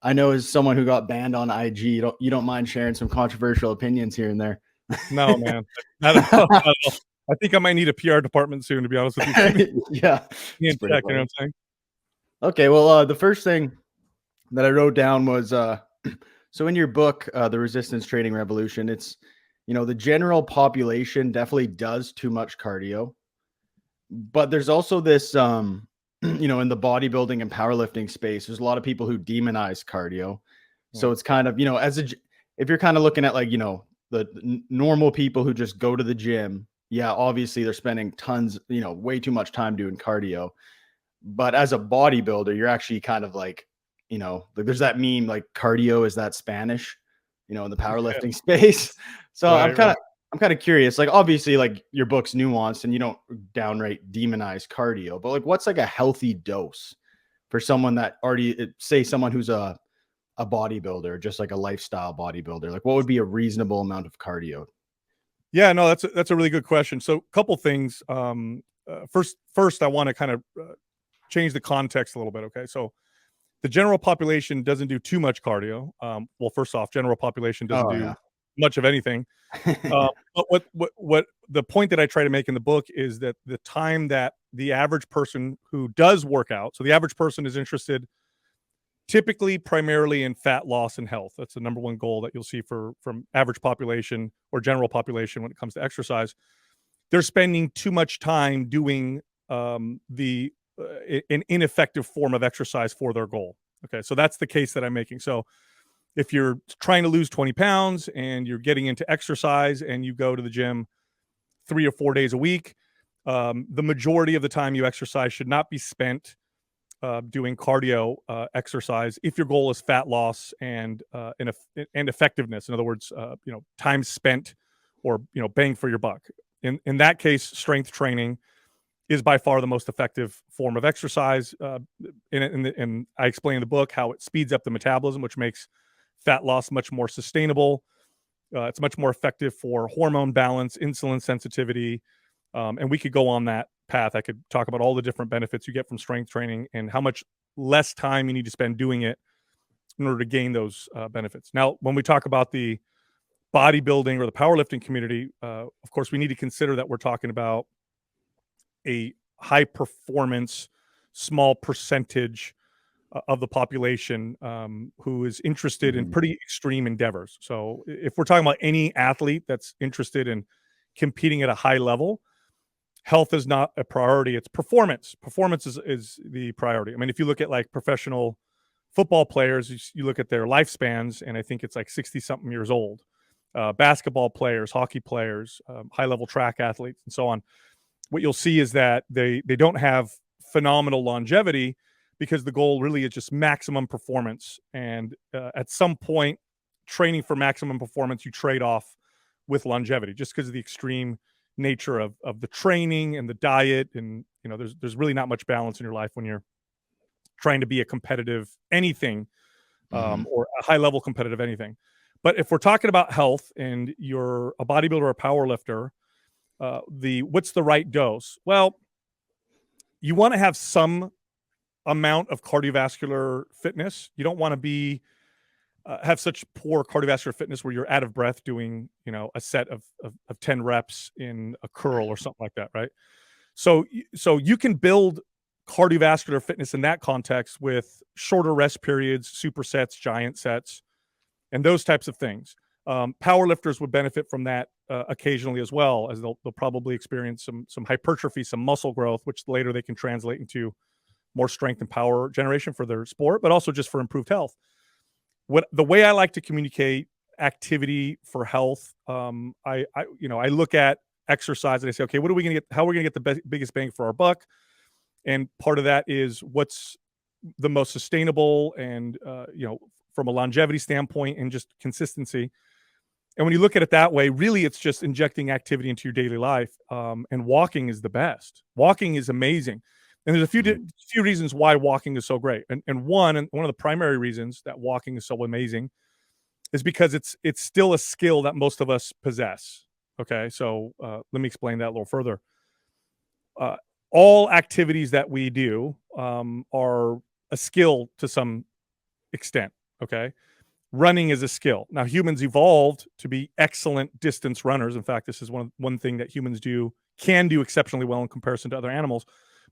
I know as someone who got banned on IG, you don't mind sharing some controversial opinions here and there. No, man, not at all. Not at all. I think I might need a PR department soon, to be honest with you. Yeah, In check, you know what I'm saying? Okay, well, the first thing that I wrote down was so in your book, The Resistance Training Revolution, it's the general population definitely does too much cardio, but there's also this in the bodybuilding and powerlifting space, there's a lot of people who demonize cardio. So it's kind of, if you're kind of looking at like, the normal people who just go to the gym, yeah, obviously they're spending tons, way too much time doing cardio. But as a bodybuilder, you're actually kind of like, like there's that meme, like cardio is that Spanish, in the powerlifting space. So Right. I'm kind of curious, like obviously like your book's nuanced and you don't downright demonize cardio, but like what's like a healthy dose for someone that already, say someone who's a bodybuilder, just like a lifestyle bodybuilder, like what would be a reasonable amount of cardio? Yeah, no, that's a really good question. So, a couple things. First, I want to kind of change the context a little bit. Okay, so the general population doesn't do too much cardio. Well, first off, general population doesn't do much of anything. But what the point that I try to make in the book is that the time that the average person who does work out, so the average person is interested typically primarily in fat loss and health. That's the number one goal that you'll see from average population or general population when it comes to exercise. They're spending too much time doing an ineffective form of exercise for their goal. Okay, so that's the case that I'm making. So if you're trying to lose 20 pounds and you're getting into exercise and you go to the gym 3 or 4 days a week, the majority of the time you exercise should not be spent doing cardio exercise if your goal is fat loss and effectiveness. In other words, time spent or bang for your buck. In that case, strength training is by far the most effective form of exercise. And I explain in the book how it speeds up the metabolism, which makes fat loss much more sustainable. It's much more effective for hormone balance, insulin sensitivity, and we could go on that path. I could talk about all the different benefits you get from strength training and how much less time you need to spend doing it in order to gain those benefits. Now, when we talk about the bodybuilding or the powerlifting community, of course, we need to consider that we're talking about a high performance, small percentage of the population who is interested in pretty extreme endeavors. So if we're talking about any athlete that's interested in competing at a high level, health is not a priority. It's performance. Performance is the priority. I mean, if you look at like professional football players, you look at their lifespans, and I think it's like 60-something years old. Basketball players, hockey players, high-level track athletes, and so on. What you'll see is that they don't have phenomenal longevity because the goal really is just maximum performance. And at some point, training for maximum performance, you trade off with longevity just because of the extreme nature of the training and the diet. And, there's really not much balance in your life when you're trying to be a competitive anything or a high level competitive anything. But if we're talking about health and you're a bodybuilder or a power lifter, what's the right dose? Well, you want to have some amount of cardiovascular fitness. You don't want to be have such poor cardiovascular fitness where you're out of breath doing, a set of 10 reps in a curl or something like that, right? So you can build cardiovascular fitness in that context with shorter rest periods, supersets, giant sets, and those types of things. Power lifters would benefit from that occasionally as well, as they'll probably experience some hypertrophy, some muscle growth, which later they can translate into more strength and power generation for their sport, but also just for improved health. The way I like to communicate activity for health, I look at exercise and I say, okay, how are we going to get the biggest bang for our buck? And part of that is what's the most sustainable and, from a longevity standpoint and just consistency. And when you look at it that way, really it's just injecting activity into your daily life. And walking is the best. Walking is amazing. And there's a few reasons why walking is so great. And one of the primary reasons that walking is so amazing is because it's still a skill that most of us possess. Okay, so let me explain that a little further. All activities that we do are a skill to some extent. Okay. Running is a skill. Now, humans evolved to be excellent distance runners. In fact, this is one thing that humans can do exceptionally well in comparison to other animals.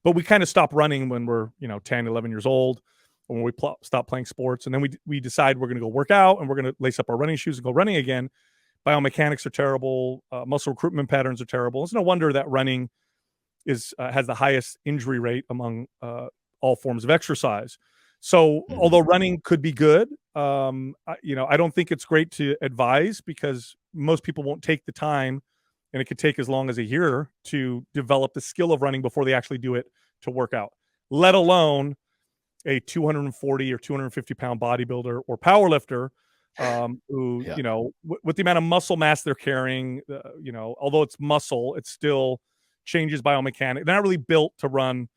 But we kind of stop running when we're 10, 11 years old, or when we stop playing sports, and then we decide we're going to go work out and we're going to lace up our running shoes and go running again. Biomechanics are terrible. Muscle recruitment patterns are terrible. It's no wonder that running has the highest injury rate among all forms of exercise. So although running could be good, I don't think it's great to advise, because most people won't take the time, and it could take as long as a year to develop the skill of running before they actually do it to work out, let alone a 240 or 250 pound bodybuilder or power lifter who, with the amount of muscle mass they're carrying, although it's muscle, it still changes biomechanics. They're not really built to run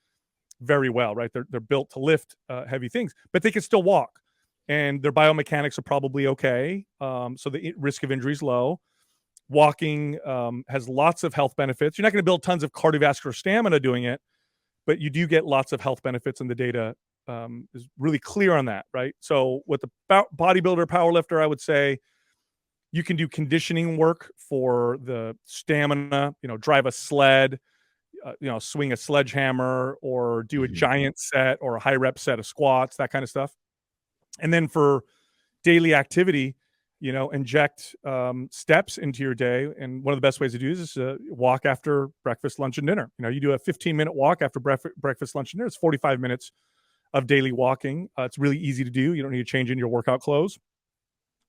very well, right? They're built to lift heavy things, but they can still walk, and their biomechanics are probably okay. So the risk of injury is low. Walking has lots of health benefits. You're not going to build tons of cardiovascular stamina doing it, but you do get lots of health benefits, and the data is really clear on that, right? So with the bodybuilder, powerlifter, I would say you can do conditioning work for the stamina, drive a sled, swing a sledgehammer, or do a giant set or a high rep set of squats, that kind of stuff. And then for daily activity, inject steps into your day. And one of the best ways to do this is walk after breakfast, lunch, and dinner. You do a 15-minute walk after breakfast, lunch, and dinner. It's 45 minutes of daily walking. It's really easy to do. You don't need to change in your workout clothes.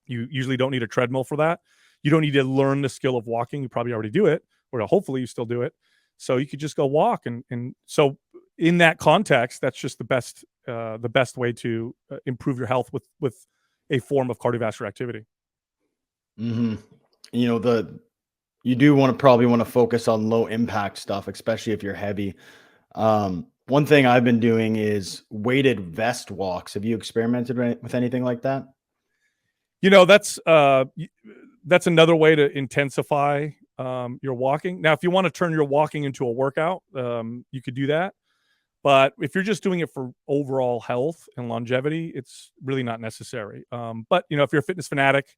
You usually don't need a treadmill for that. You don't need to learn the skill of walking. You probably already do it, or hopefully you still do it. So you could just go walk. And so in that context, that's just the best way to improve your health with a form of cardiovascular activity. You do probably want to focus on low impact stuff, especially if you're heavy. One thing I've been doing is weighted vest walks. Have you experimented with anything like that? That's another way to intensify your walking. Now, if you want to turn your walking into a workout, you could do that. But if you're just doing it for overall health and longevity, it's really not necessary. But if you're a fitness fanatic,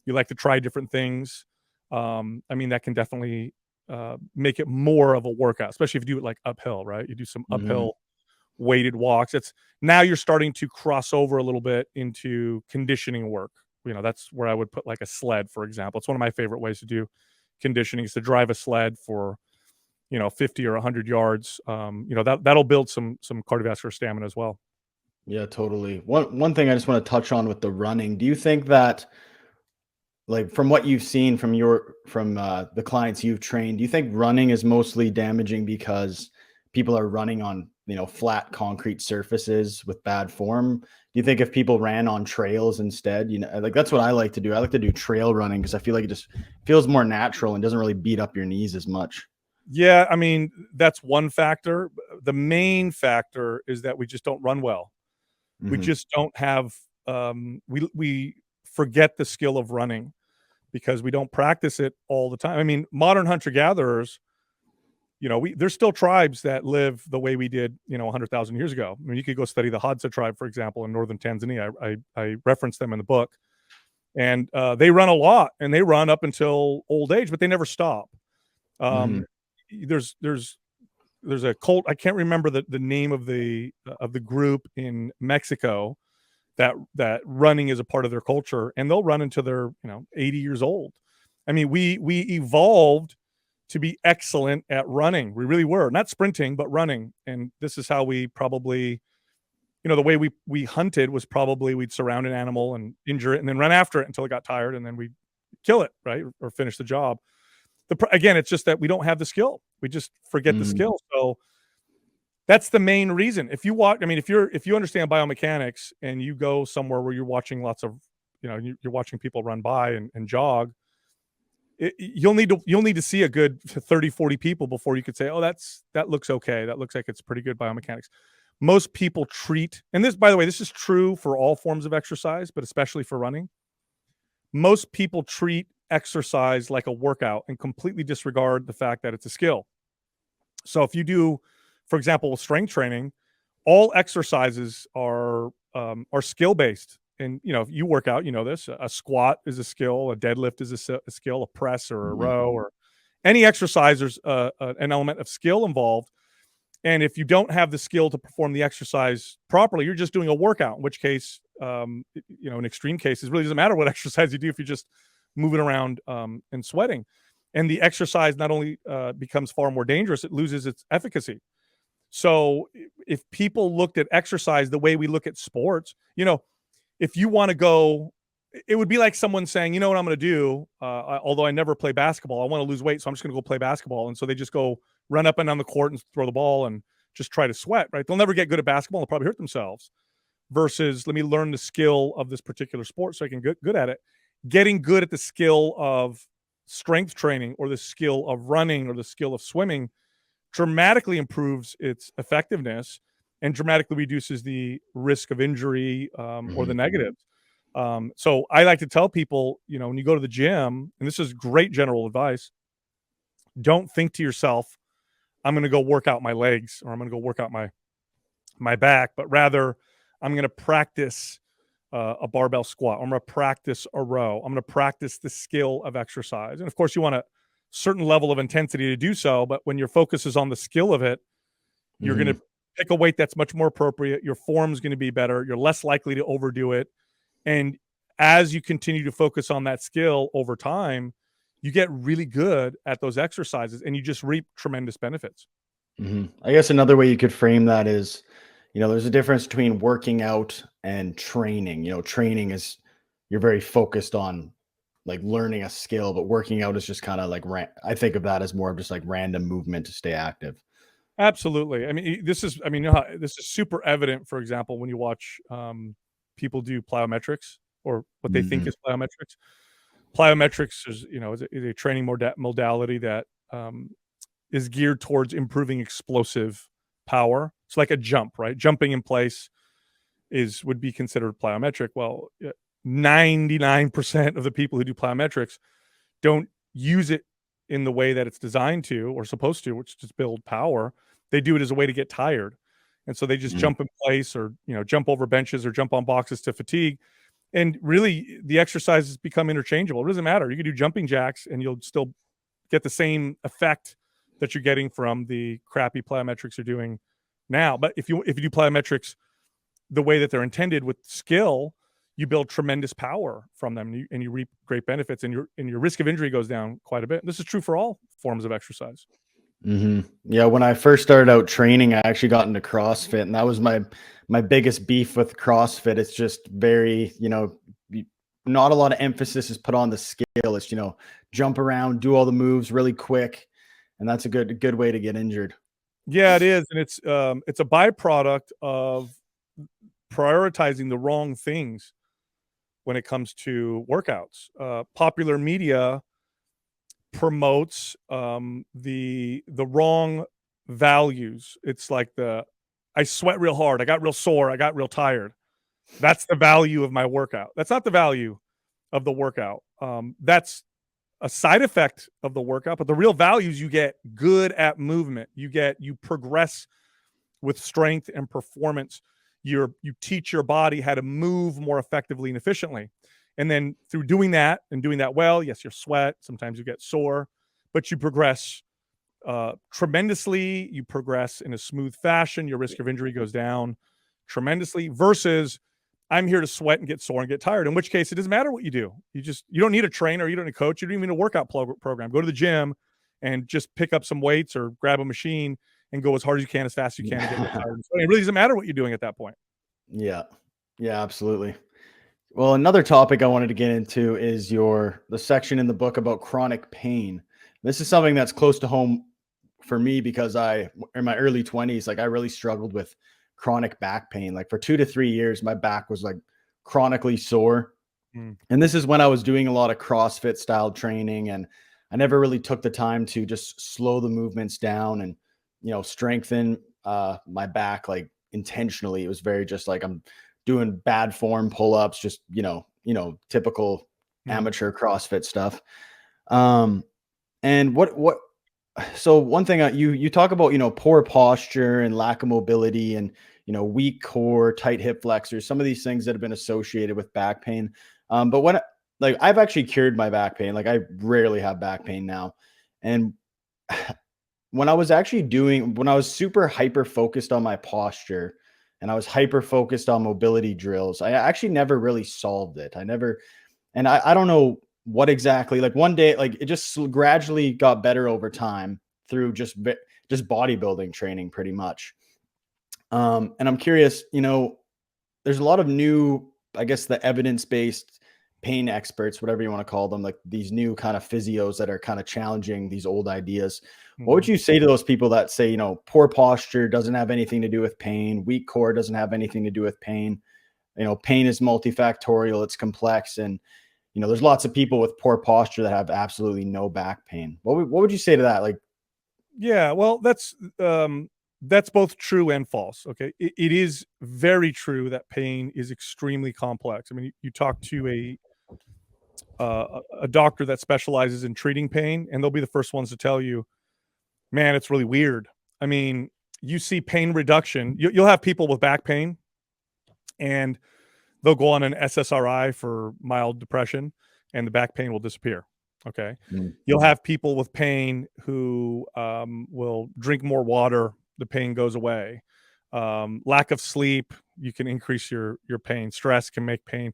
you like to try different things, that can definitely make it more of a workout, especially if you do it like uphill, right? You do some uphill weighted walks. Now you're starting to cross over a little bit into conditioning work. That's where I would put like a sled, for example. It's one of my favorite ways to do conditioning, is to drive a sled for 50 or 100 yards. That'll build some cardiovascular stamina as well. Yeah, totally. One thing I just want to touch on with the running, do you think that, like, from what you've seen from the clients you've trained, do you think running is mostly damaging because people are running on flat concrete surfaces with bad form? Do you think if people ran on trails instead, like, that's what I like to do. I like to do trail running because I feel like it just feels more natural and doesn't really beat up your knees as much. Yeah, that's one factor. The main factor is that we just don't run well. We just don't have we forget the skill of running because we don't practice it all the time. Modern hunter-gatherers, there's still tribes that live the way we did, 100,000 years ago. You could go study the Hadza tribe, for example, in northern Tanzania. I referenced them in the book, and they run a lot, and they run up until old age, but they never stop. There's a cult. I can't remember the name of the group in Mexico that running is a part of their culture, and they'll run until they're 80 years old. We evolved to be excellent at running. We really were, not sprinting, but running. And this is how we probably, the way we hunted was probably we'd surround an animal and injure it and then run after it until it got tired, and then we'd kill it, right, or finish the job. Again, it's just that we don't have the skill. We just forget the skill. So that's the main reason. If you watch, if you understand biomechanics and you go somewhere where you're watching lots of, you're watching people run by and jog, you'll need to see a good 30, 40 people before you could say, oh, that looks okay. That looks like it's pretty good biomechanics. Most people treat, and this, by the way, this is true for all forms of exercise, but especially for running. Most people treat exercise like a workout and completely disregard the fact that it's a skill. So if you do, for example, strength training, all exercises are skill based. and if you work out, this, a squat is a skill, a deadlift is a skill, a press or a row or any exercise, there's an element of skill involved. And if you don't have the skill to perform the exercise properly, you're just doing a workout, in which case, in extreme cases, it really doesn't matter what exercise you do if you're just moving around and sweating. And the exercise not only becomes far more dangerous, it loses its efficacy. So if people looked at exercise the way we look at sports, if you want to go, it would be like someone saying, you know what I'm going to do? Although I never play basketball, I want to lose weight, so I'm just going to go play basketball. And so they just go run up and down the court and throw the ball and just try to sweat, right? They'll never get good at basketball. They'll probably hurt themselves. Versus, let me learn the skill of this particular sport so I can get good at it. Getting good at the skill of strength training or the skill of running or the skill of swimming dramatically improves its effectiveness and dramatically reduces the risk of injury or the negatives. So I like to tell people, when you go to the gym, and this is great general advice, don't think to yourself, I'm going to go work out my legs or I'm going to go work out my back, but rather I'm going to practice a barbell squat. I'm going to practice a row. I'm going to practice the skill of exercise. And of course, you want a certain level of intensity to do so. But when your focus is on the skill of it, you're going to pick a weight that's much more appropriate. Your form's going to be better. You're less likely to overdo it. And as you continue to focus on that skill over time, you get really good at those exercises and you just reap tremendous benefits. I guess another way you could frame that is, there's a difference between working out and training. Training is you're very focused on like learning a skill, but working out is just kind of like I think of that as more of just like random movement to stay active. Absolutely. I mean, this is super evident, for example, when you watch people do plyometrics or what they think is plyometrics. Plyometrics is a training modality that is geared towards improving explosive power. It's like a jump, right? Jumping in place would be considered plyometric. Well, 99% of the people who do plyometrics don't use it in the way that it's designed to or supposed to, which is just build power. They do it as a way to get tired. And so they just jump in place or, jump over benches or jump on boxes to fatigue. And really the exercises become interchangeable. It doesn't matter. You can do jumping jacks and you'll still get the same effect that you're getting from the crappy plyometrics you're doing now. But if you do plyometrics the way that they're intended with skill, you build tremendous power from them and you reap great benefits and your risk of injury goes down quite a bit. This is true for all forms of exercise. Yeah. When I first started out training, I actually got into CrossFit, and that was my biggest beef with CrossFit. It's just very, not a lot of emphasis is put on the skill. It's, jump around, do all the moves really quick. And that's a good way to get injured. Yeah, it is. And it's a byproduct of prioritizing the wrong things when it comes to workouts. Popular media promotes the wrong values. It's like I sweat real hard, I got real sore, I got real tired. That's the value of my workout. That's not the value of the workout. That's a side effect of the workout, but the real value is you get good at movement. You progress with strength and performance. You teach your body how to move more effectively and efficiently. And then through doing that and doing that well, yes, you sweat, sometimes you get sore, but you progress tremendously. You progress in a smooth fashion. Your risk of injury goes down tremendously versus I'm here to sweat and get sore and get tired, in which case it doesn't matter what you do. You don't need a trainer. You don't need a coach. You don't even need a workout program. Go to the gym and just pick up some weights or grab a machine and go as hard as you can, as fast as you can and get tired. So it really doesn't matter what you're doing at that point. Yeah. Yeah, absolutely. Well, another topic I wanted to get into is the section in the book about chronic pain. This is something that's close to home for me because in my early 20s, like I really struggled with chronic back pain. Like for 2 to 3 years, my back was like chronically sore. And this is when I was doing a lot of CrossFit style training, and I never really took the time to just slow the movements down and, strengthen my back like intentionally. It was very just like I'm doing bad form pull-ups, just, typical amateur CrossFit stuff. And so one thing you talk about, poor posture and lack of mobility, and, weak core, tight hip flexors, some of these things that have been associated with back pain. But when like I've actually cured my back pain, like I rarely have back pain now. And when I was super hyper focused on my posture and I was hyper focused on mobility drills, I actually never really solved it. And I don't know what exactly, like one day, like it just gradually got better over time through just bodybuilding training pretty much. And I'm curious, there's a lot of new, I guess, the evidence-based pain experts, whatever you want to call them, like these new kind of physios that are kind of challenging these old ideas. What would you say to those people that say, poor posture doesn't have anything to do with pain, weak core doesn't have anything to do with pain, pain is multifactorial, it's complex, and there's lots of people with poor posture that have absolutely no back pain. What would you say to that? Like, Yeah, well, that's both true and false. Okay, it is very true that pain is extremely complex. I mean, you talk to a doctor that specializes in treating pain, and they'll be the first ones to tell you, man, it's really weird. I mean, you see pain reduction. You'll have people with back pain, and they'll go on an SSRI for mild depression, and the back pain will disappear. Okay. You'll have people with pain who will drink more water, the pain goes away. Lack of sleep, you can increase your pain. Stress can make pain.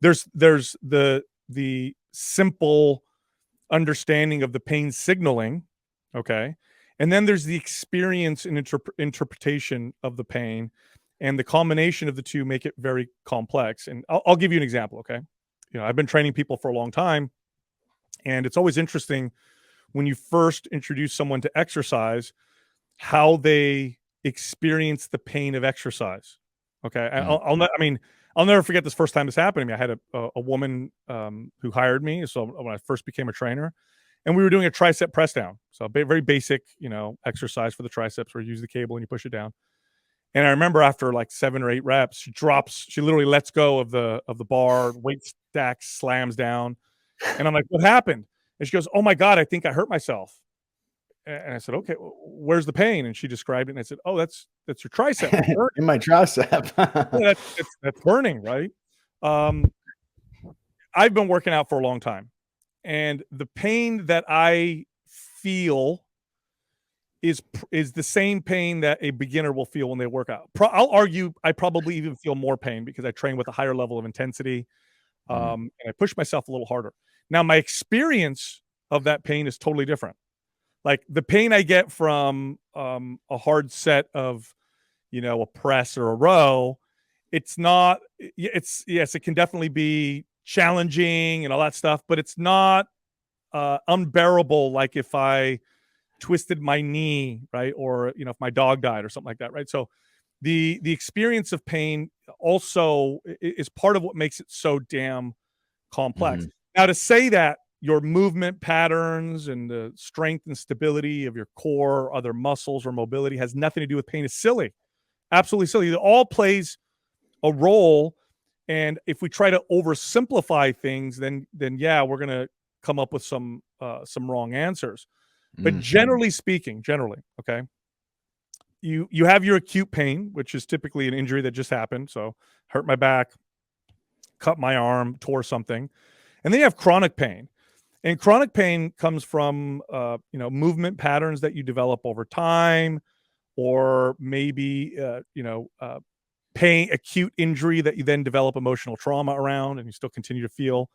There's the simple understanding of the pain signaling, okay? And then there's the experience and interpretation of the pain, and the combination of the two make it very complex. And I'll give you an example, okay? I've been training people for a long time, and it's always interesting when you first introduce someone to exercise, how they experience the pain of exercise. Okay. I'll never forget this first time this happened to me. I had a woman who hired me. So when I first became a trainer, and we were doing a tricep press down. So very basic, exercise for the triceps where you use the cable and you push it down. And I remember after like 7 or 8 reps, she literally lets go of the bar, weight stack slams down. And I'm like, what happened? And she goes, oh my God, I think I hurt myself. And I said, okay, where's the pain? And she described it. And I said, oh, that's your tricep. In my tricep. Yeah, that's burning, right? I've been working out for a long time, and the pain that I feel is the same pain that a beginner will feel when they work out. I'll argue I probably even feel more pain because I train with a higher level of intensity, and I push myself a little harder. Now, my experience of that pain is totally different. Like the pain I get from a hard set of, a press or a row, it's not, yes, it can definitely be challenging and all that stuff, but it's not unbearable like if I twisted my knee, right? Or, if my dog died or something like that, right? So the experience of pain also is part of what makes it so damn complex. Now, to say that your movement patterns and the strength and stability of your core or other muscles or mobility has nothing to do with pain is silly. Absolutely silly. It all plays a role. And if we try to oversimplify things, then yeah, we're going to come up with some wrong answers. But generally speaking, okay, you have your acute pain, which is typically an injury that just happened. So hurt my back, cut my arm, tore something. And then you have chronic pain. And chronic pain comes from, movement patterns that you develop over time, or maybe, pain, acute injury that you then develop emotional trauma around, and you still continue to feel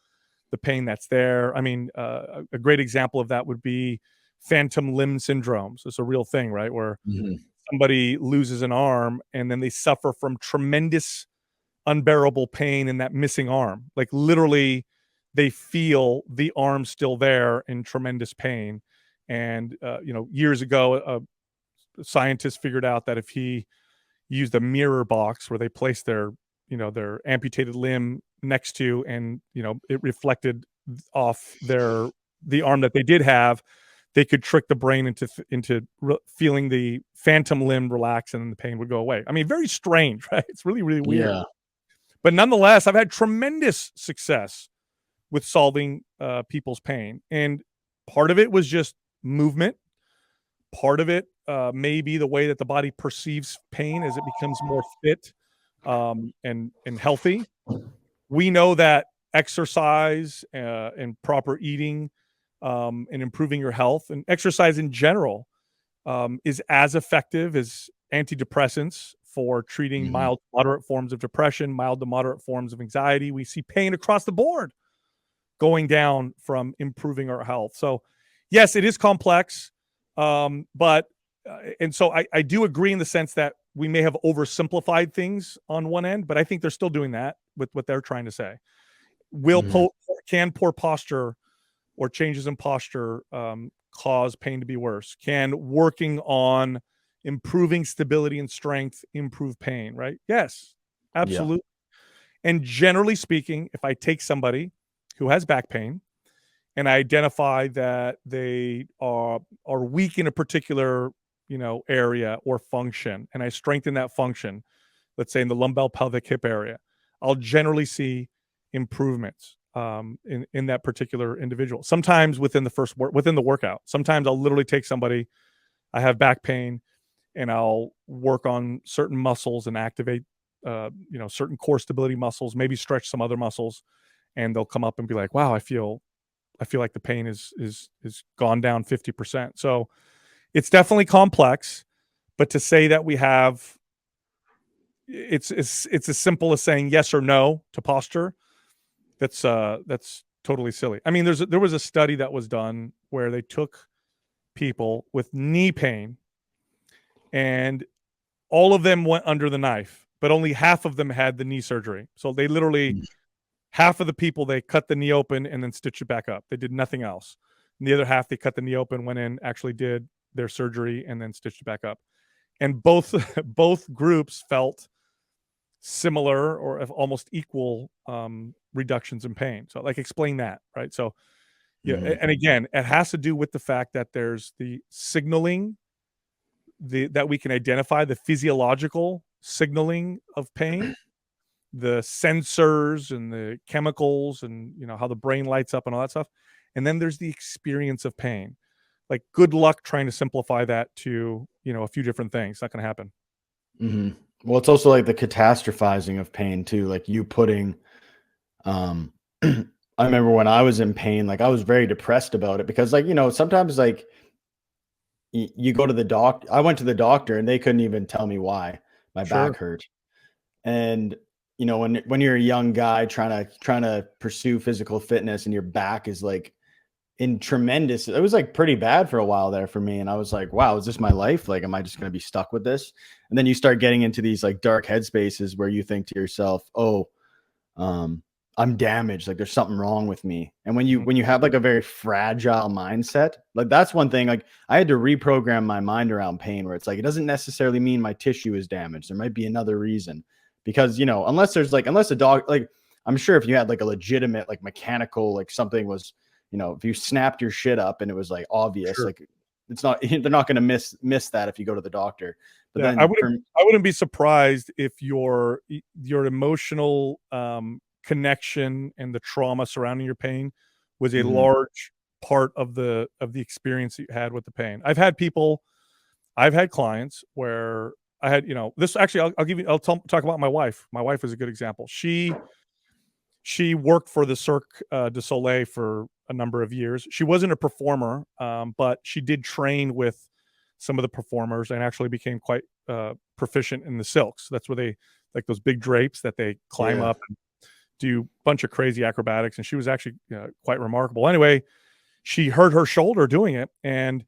the pain that's there. I mean, a great example of that would be phantom limb syndromes. It's a real thing, right? Where somebody loses an arm and then they suffer from tremendous, unbearable pain in that missing arm. Like literally, they feel the arm still there in tremendous pain. And, years ago, a scientist figured out that if he used a mirror box where they placed their amputated limb next to, and, it reflected off the arm that they did have, they could trick the brain into feeling the phantom limb relax, and then the pain would go away. I mean, very strange, right? It's really, really weird. Yeah. But nonetheless, I've had tremendous success with solving people's pain. And part of it was just movement. Part of it maybe the way that the body perceives pain as it becomes more fit and healthy. We know that exercise and proper eating and improving your health and exercise in general is as effective as antidepressants for treating mild to moderate forms of depression, mild to moderate forms of anxiety. We see pain across the board going down from improving our health. So yes, it is complex. But and so I do agree in the sense that we may have oversimplified things on one end, but I think they're still doing that with what they're trying to say. Can poor posture or changes in posture cause pain to be worse? Can working on improving stability and strength improve pain, right? Yes, absolutely. Yeah. And generally speaking, if I take somebody who has back pain and I identify that they are weak in a particular, area or function, and I strengthen that function, let's say in the lumbopelvic hip area, I'll generally see improvements in that particular individual. Sometimes within the workout. Sometimes I'll literally take somebody, I have back pain, and I'll work on certain muscles and activate, certain core stability muscles, maybe stretch some other muscles, and they'll come up and be like, "Wow, I feel like the pain is gone down 50%." So it's definitely complex, but to say that we have, it's as simple as saying yes or no to posture. That's totally silly. I mean, there was a study that was done where they took people with knee pain and all of them went under the knife, but only half of them had the knee surgery. So they literally, half of the people, they cut the knee open and then stitched it back up. They did nothing else. And the other half, they cut the knee open, went in, actually did their surgery, and then stitched it back up. And both groups felt similar or almost equal reductions in pain. So explain that, right? So and again, it has to do with the fact that there's the signaling that we can identify, the physiological signaling of pain, the sensors and the chemicals and how the brain lights up and all that stuff. And then there's the experience of pain. Good luck trying to simplify that to, a few different things. It's not going to happen. Mm-hmm. Well, it's also the catastrophizing of pain too. You putting, I remember when I was in pain, I was very depressed about it because sometimes you go to the doctor. I went to the doctor and they couldn't even tell me why my back hurt. And when you're a young guy trying to pursue physical fitness and your back is in tremendous, it was pretty bad for a while there for me. And I was like, wow, is this my life? Am I just going to be stuck with this? And then you start getting into these dark headspaces where you think to yourself, oh, I'm damaged. There's something wrong with me. And when you have a very fragile mindset, that's one thing, I had to reprogram my mind around pain where it's it doesn't necessarily mean my tissue is damaged. There might be another reason because, unless there's unless a dog, I'm sure if you had a legitimate, mechanical, something was, if you snapped your shit up and it was obvious, it's not, they're not going to miss that if you go to the doctor. But then I wouldn't be surprised if your emotional connection and the trauma surrounding your pain was a large part of the experience that you had with the pain. I've had clients where I had, this actually, I'll talk about my wife. My wife is a good example. She worked for the Cirque du Soleil for a number of years. She wasn't a performer, but she did train with some of the performers and actually became quite proficient in the silks. That's where they those big drapes that they climb up and do a bunch of crazy acrobatics. And she was actually quite remarkable. Anyway, she hurt her shoulder doing it and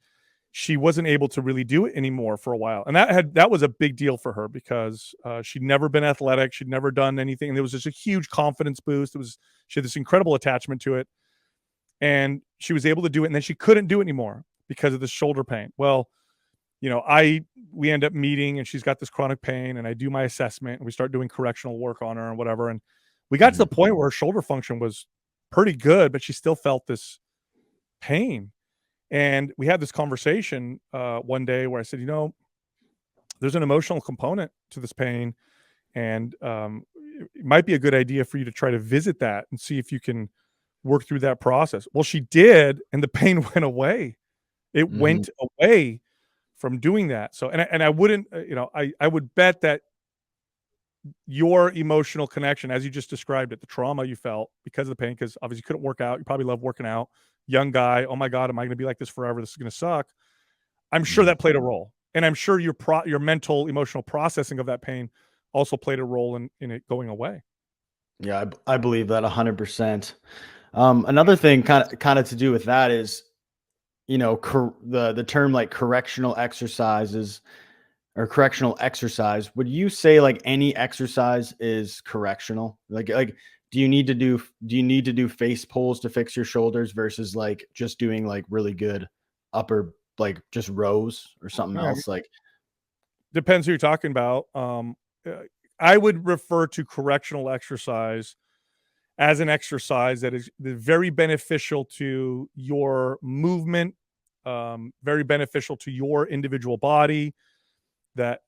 she wasn't able to really do it anymore for a while. And that was a big deal for her because she'd never been athletic. She'd never done anything. And there was just a huge confidence boost. She had this incredible attachment to it. And she was able to do it. And then she couldn't do it anymore because of the shoulder pain. Well, we end up meeting and she's got this chronic pain and I do my assessment and we start doing correctional work on her and whatever. And we got to the point where her shoulder function was pretty good, but she still felt this pain. And we had this conversation one day where I said, there's an emotional component to this pain. And it might be a good idea for you to try to visit that and see if you can work through that process. Well, she did. And the pain went away. It went away from doing that. So, and I wouldn't, I would bet that your emotional connection, as you just described it, the trauma you felt because of the pain, because obviously you couldn't work out. You probably love working out. Young guy. Oh my God, am I going to be like this forever? This is going to suck. I'm sure that played a role. And I'm sure your mental, emotional processing of that pain also played a role in it going away. Yeah, I believe that 100%. Another thing kind of to do with that is, the term like correctional exercises or correctional exercise. Would you say like any exercise is correctional? Like do you need to do face pulls to fix your shoulders versus like just doing like really good upper, like just rows or something Yeah, else? Like, depends who you're talking about. Uh, I would refer to correctional exercise as an exercise that is very beneficial to your movement, very beneficial to your individual body, that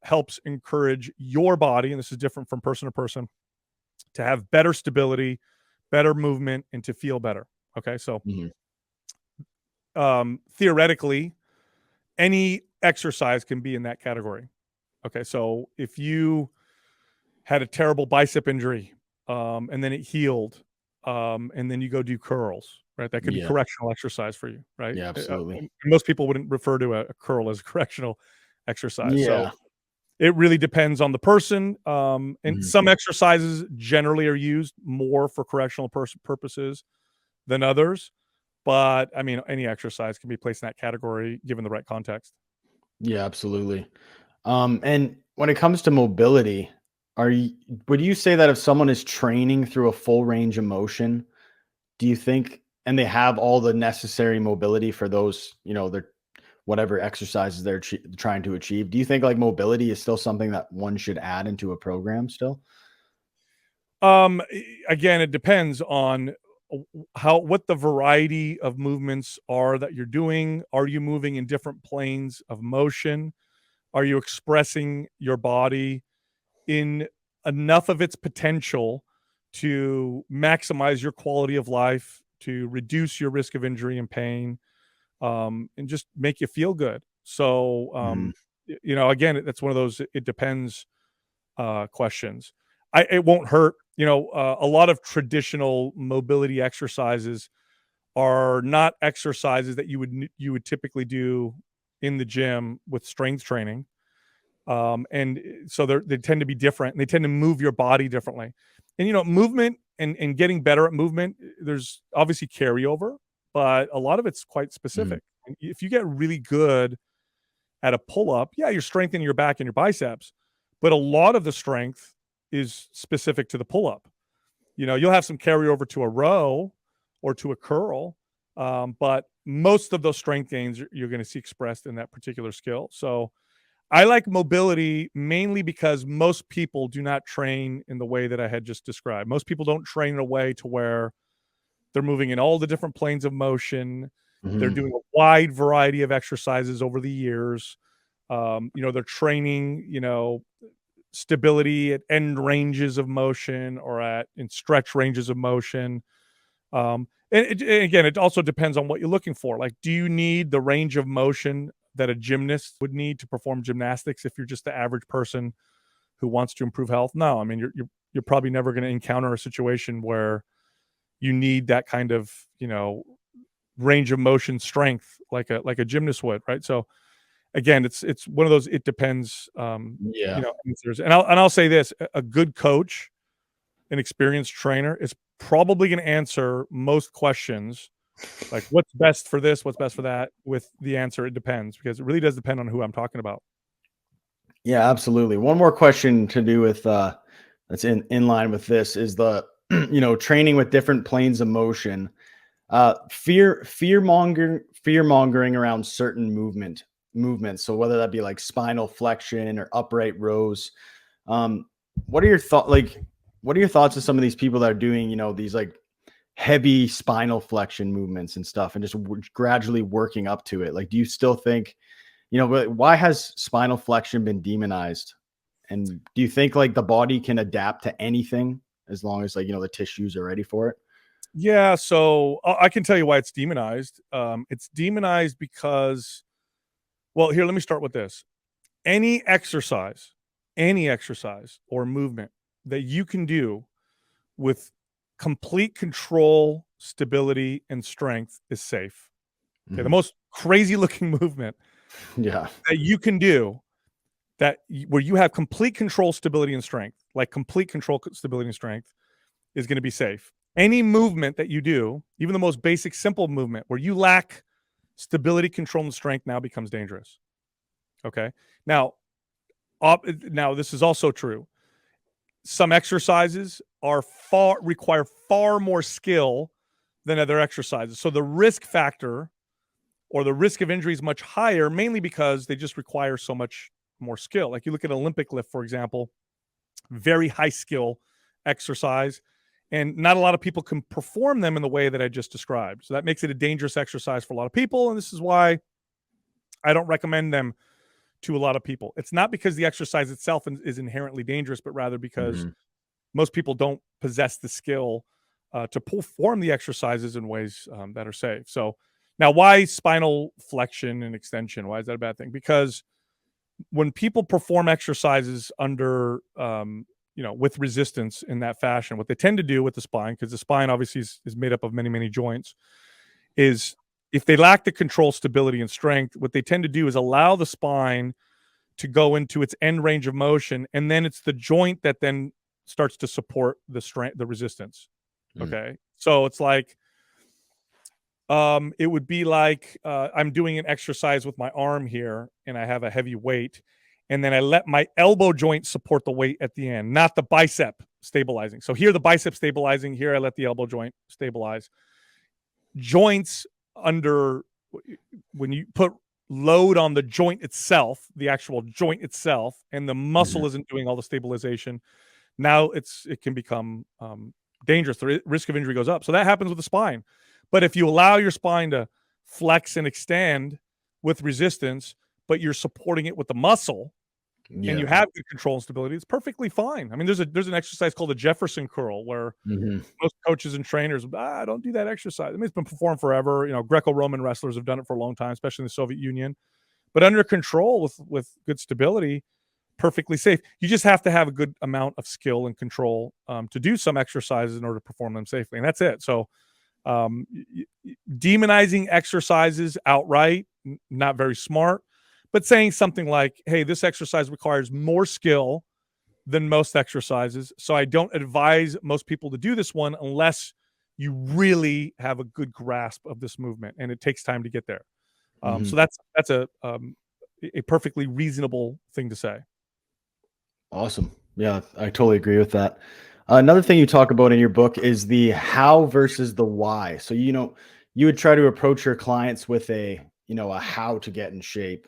helps encourage your body, and this is different from person to person, to have better stability, better movement, and to feel better. Okay, so mhm. theoretically, any exercise can be in that category. Okay, so if you had a terrible bicep injury, and then it healed, and then you go do curls, right? That could be Yeah, correctional exercise for you, right? yeah, absolutely. Most people wouldn't refer to a curl as a correctional exercise. So Yeah. it really depends on the person. And Mhm. some exercises generally are used more for correctional purposes than others. But I mean, any exercise can be placed in that category given the right context. Yeah, absolutely. And when it comes to mobility, are you would you say that if someone is training through a full range of motion, do you think and they have all the necessary mobility for those, their whatever exercises they're trying to achieve, do you think like mobility is still something that one should add into a program still? Again, it depends on what the variety of movements are that you're doing. Are you moving in different planes of motion? Are you expressing your body in enough of its potential to maximize your quality of life, to reduce your risk of injury and pain, and just make you feel good? So, Mhm. again, that's one of those it depends questions. It won't hurt. A lot of traditional mobility exercises are not exercises that you would typically do in the gym with strength training. And so they tend to be different. And they tend to move your body differently. And movement and getting better at movement, there's obviously carryover, but a lot of it's quite Mhm. specific. And if you get really good at a pull up, yeah, you're strengthening your back and your biceps, but a lot of the strength is specific to the pull up. You'll have some carryover to a row or to a curl, but most of those strength gains you're going to see expressed in that particular skill. So I like mobility mainly because most people do not train in the way that I had just described. Most people don't train in a way to where they're moving in all the different planes of motion. They're Mhm. doing a wide variety of exercises over the years. They're training, stability at end ranges of motion or in stretch ranges of motion. And again, it also depends on what you're looking for. Like, do you need the range of motion that a gymnast would need to perform gymnastics if you're just the average person who wants to improve health? No, I mean you're probably never going to encounter a situation where you need that kind of range of motion strength like a gymnast would, right? So again, it's one of those it depends Yeah. answers. And I'll say this, a good coach, an experienced trainer is probably going to answer most questions like what's best for this, what's best for that, with the answer it depends, because it really does depend on who I'm talking about. Yeah, absolutely. One more question to do with that's in line with this is the training with different planes of motion. Fear mongering around certain movements. So whether that be like spinal flexion or upright rows. Um, what are your thought like what are your thoughts of some of these people that are doing, these like heavy spinal flexion movements and stuff and just gradually working up to it? Like, do you still think, why has spinal flexion been demonized? And do you think like the body can adapt to anything as long as like, the tissues are ready for it? Yeah, so I can tell you why it's demonized. It's demonized because Well, here, let me start with this. Any exercise or movement that you can do with complete control, stability, and strength is safe. Okay. The most crazy looking movement Yeah. that you can do where you have complete control, stability, and strength, like complete control, stability, and strength, is going to be safe. Any movement that you do, even the most basic, simple movement where you lack stability, control, and strength, now becomes dangerous. Okay. Now this is also true. Some exercises require far more skill than other exercises. So the risk factor or the risk of injury is much higher, mainly because they just require so much more skill. Like you look at Olympic lift, for example, very high skill exercise, and not a lot of people can perform them in the way that I just described. So that makes it a dangerous exercise for a lot of people. And this is why I don't recommend them to a lot of people. It's not because the exercise itself is inherently dangerous, but rather because most people don't possess the skill to perform the exercises in ways that are safe. So now, why spinal flexion and extension? Why is that a bad thing? Because when people perform exercises under, with resistance in that fashion, what they tend to do with the spine, because the spine obviously is made up of many, many joints, is if they lack the control, stability, and strength, what they tend to do is allow the spine to go into its end range of motion, and then it's the joint that then starts to support the strength, the resistance. Okay, so it's like it would be like I'm doing an exercise with my arm here, and I have a heavy weight, and then I let my elbow joint support the weight at the end, not the bicep stabilizing. So here the bicep stabilizing, here I let the elbow joint stabilize. Joints when you put load on the joint itself, the actual joint itself, and the muscle isn't doing all the stabilization, now it can become dangerous. The risk of injury goes up. So that happens with the spine. But if you allow your spine to flex and extend with resistance, but you're supporting it with the muscle, and you have good control and stability, it's perfectly fine. I mean, there's an exercise called the Jefferson curl where most coaches and trainers, don't do that exercise. I mean, it's been performed forever. Greco-Roman wrestlers have done it for a long time, especially in the Soviet Union. But under control with good stability, perfectly safe. You just have to have a good amount of skill and control to do some exercises in order to perform them safely. And that's it. So demonizing exercises outright, not very smart. But saying something like, hey, this exercise requires more skill than most exercises, so I don't advise most people to do this one unless you really have a good grasp of this movement, and it takes time to get there. So that's a perfectly reasonable thing to say. Awesome. Yeah, I totally agree with that. Another thing you talk about in your book is the how versus the why. So, you would try to approach your clients with a how to get in shape.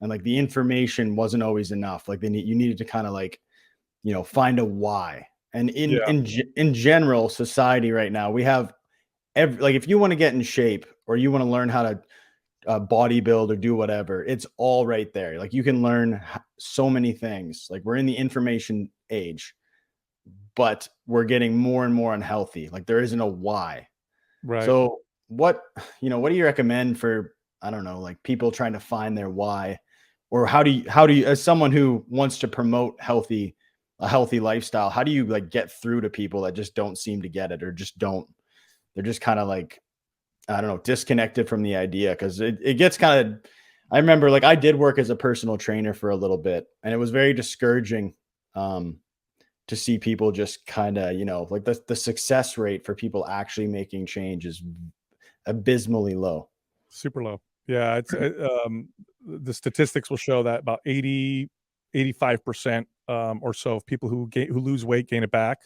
And like the information wasn't always enough. Like you needed to kind of like, find a why. And in general society right now, we have if you want to get in shape or you want to learn how to bodybuild or do whatever, it's all right there. Like you can learn so many things. Like we're in the information age, but we're getting more and more unhealthy. Like there isn't a why. Right. So what do you recommend for, I don't know, like people trying to find their why? Or how do you, as someone who wants to promote a healthy lifestyle, how do you like get through to people that just don't seem to get it, or they're just kind of like, I don't know, disconnected from the idea? Cause it gets kind of, I remember like I did work as a personal trainer for a little bit, and it was very discouraging to see people just kind of, like the success rate for people actually making change is abysmally low. Super low. Yeah. It's the statistics will show that about 85% or so of people who lose weight gain it back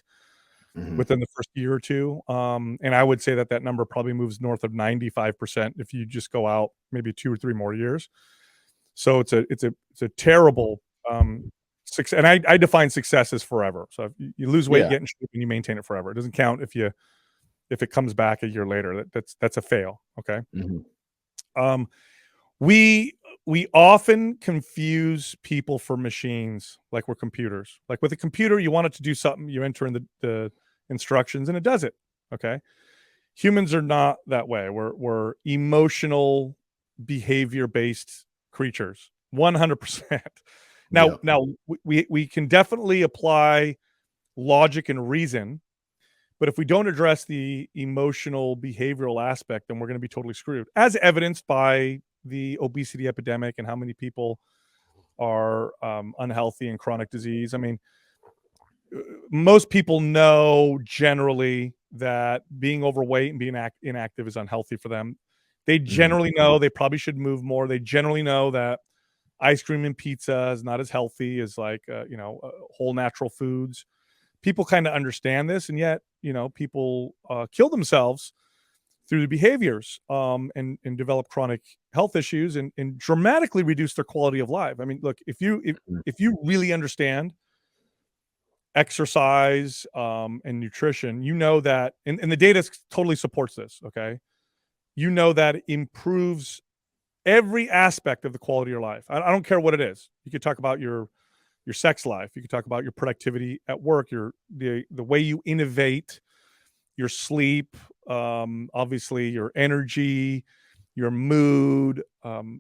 within the first year or two. And I would say that number probably moves north of 95% if you just go out maybe 2 or 3 more years. So it's a terrible success. And I define success as forever. So if you lose weight, get in shape, and you maintain it forever. It doesn't count if it comes back a year later. That's a fail. Okay. We often confuse people for machines, like we're computers. Like with a computer, you want it to do something, you enter in the instructions and it does it. Okay. Humans are not that way. We're emotional, behavior based creatures, 100%. Yeah. Now we can definitely apply logic and reason, but if we don't address the emotional behavioral aspect, then we're going to be totally screwed, as evidenced by the obesity epidemic and how many people are unhealthy and chronic disease. I mean, most people know generally that being overweight and being inactive is unhealthy for them. They generally know they probably should move more. They generally know that ice cream and pizza is not as healthy as like whole natural foods. People kind of understand this, and yet people kill themselves through the behaviors and develop chronic health issues and dramatically reduce their quality of life. I mean, look, if you really understand exercise and nutrition, you know that, and the data totally supports this. Okay, you know that it improves every aspect of the quality of your life. I don't care what it is. You could talk about your sex life. You could talk about your productivity at work, the way you innovate, your sleep, obviously your energy, your mood,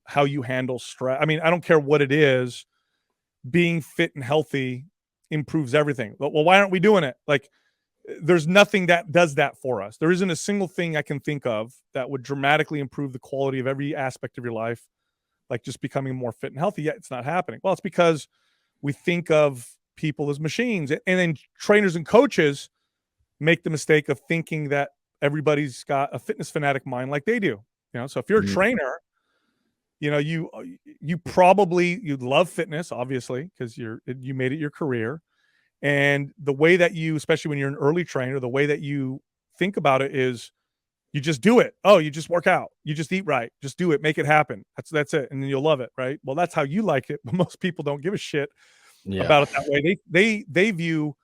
how you handle stress. I mean, I don't care what it is. Being fit and healthy improves everything. Well, why aren't we doing it? Like, there's nothing that does that for us. There isn't a single thing I can think of that would dramatically improve the quality of every aspect of your life, like just becoming more fit and healthy. Yet it's not happening. Well, it's because we think of people as machines, and then trainers and coaches make the mistake of thinking that everybody's got a fitness fanatic mind like they do. So if you're a trainer, you probably love fitness, obviously, because you made it your career. And the way that you, especially when you're an early trainer, the way that you think about it is you just do it. Oh, you just work out. You just eat right. Just do it. Make it happen. That's it. And then you'll love it, right? Well, that's how you like it. But most people don't give a shit about it that way. They view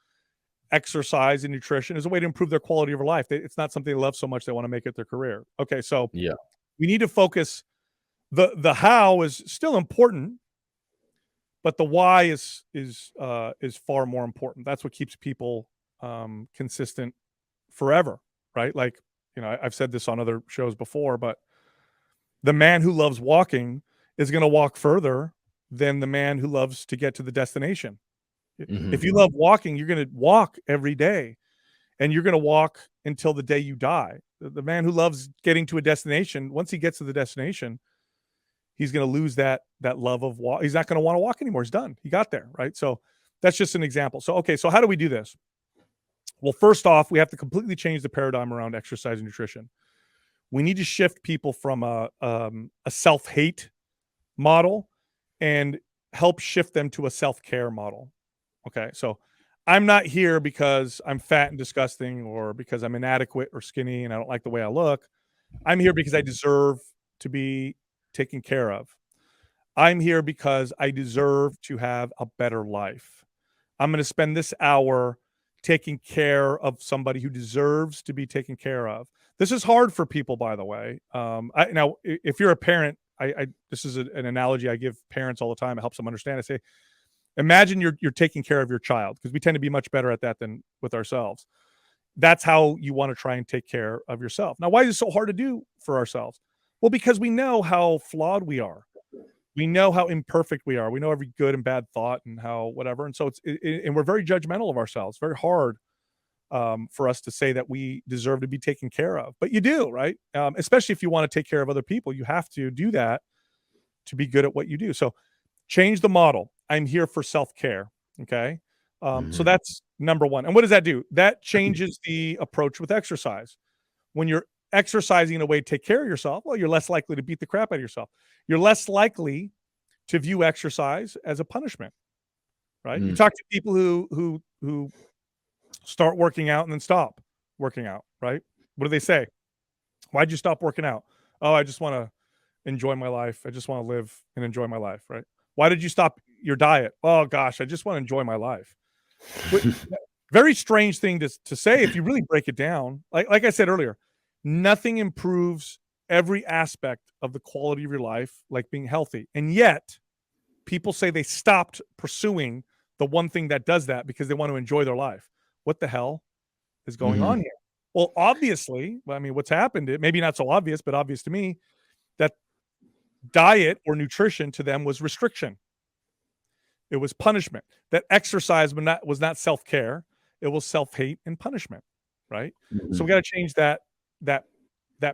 exercise and nutrition as a way to improve their quality of life. It's not something they love so much they want to make it their career. Okay, so we need to focus. The how is still important, but the why is far more important. That's what keeps people consistent forever, right? Like, I've said this on other shows before, but the man who loves walking is going to walk further than the man who loves to get to the destination. If you love walking, you're going to walk every day, and you're going to walk until the day you die. The man who loves getting to a destination, once he gets to the destination, he's going to lose that love of walk. He's not going to want to walk anymore. He's done. He got there, right? So that's just an example. So, okay, so how do we do this? Well, first off, we have to completely change the paradigm around exercise and nutrition. We need to shift people from a self-hate model and help shift them to a self-care model. Okay, so I'm not here because I'm fat and disgusting, or because I'm inadequate or skinny and I don't like the way I look. I'm here because I deserve to be taken care of. I'm here because I deserve to have a better life. I'm going to spend this hour taking care of somebody who deserves to be taken care of. This is hard for people, by the way. Now, if you're a parent, this is an analogy I give parents all the time. It helps them understand. I say, imagine you're taking care of your child, because we tend to be much better at that than with ourselves. That's how you want to try and take care of yourself. Now, why is it so hard to do for ourselves? Well, because we know how flawed we are. We know how imperfect we are. We know every good and bad thought and how whatever. And so and we're very judgmental of ourselves. Very hard for us to say that we deserve to be taken care of. But you do, right? Especially if you want to take care of other people, you have to do that to be good at what you do. So change the model. I'm here for self-care. Okay. So that's number one. And what does that do? That changes the approach with exercise. When you're exercising in a way to take care of yourself, well, you're less likely to beat the crap out of yourself. You're less likely to view exercise as a punishment, right? You talk to people who start working out and then stop working out, right? What do they say? Why'd you stop working out? Oh, I just want to enjoy my life. I just want to live and enjoy my life, right? Why did you stop your diet? Oh gosh, I just want to enjoy my life. Very strange thing to say if you really break it down. Like I said earlier, nothing improves every aspect of the quality of your life like being healthy. And yet people say they stopped pursuing the one thing that does that because they want to enjoy their life. What the hell is going on here? Well, obviously, I mean, what's happened, it maybe not so obvious, but obvious to me, that Diet or nutrition to them was restriction. It was punishment. That exercise was not self-care. It was self-hate and punishment, right? So we got to change that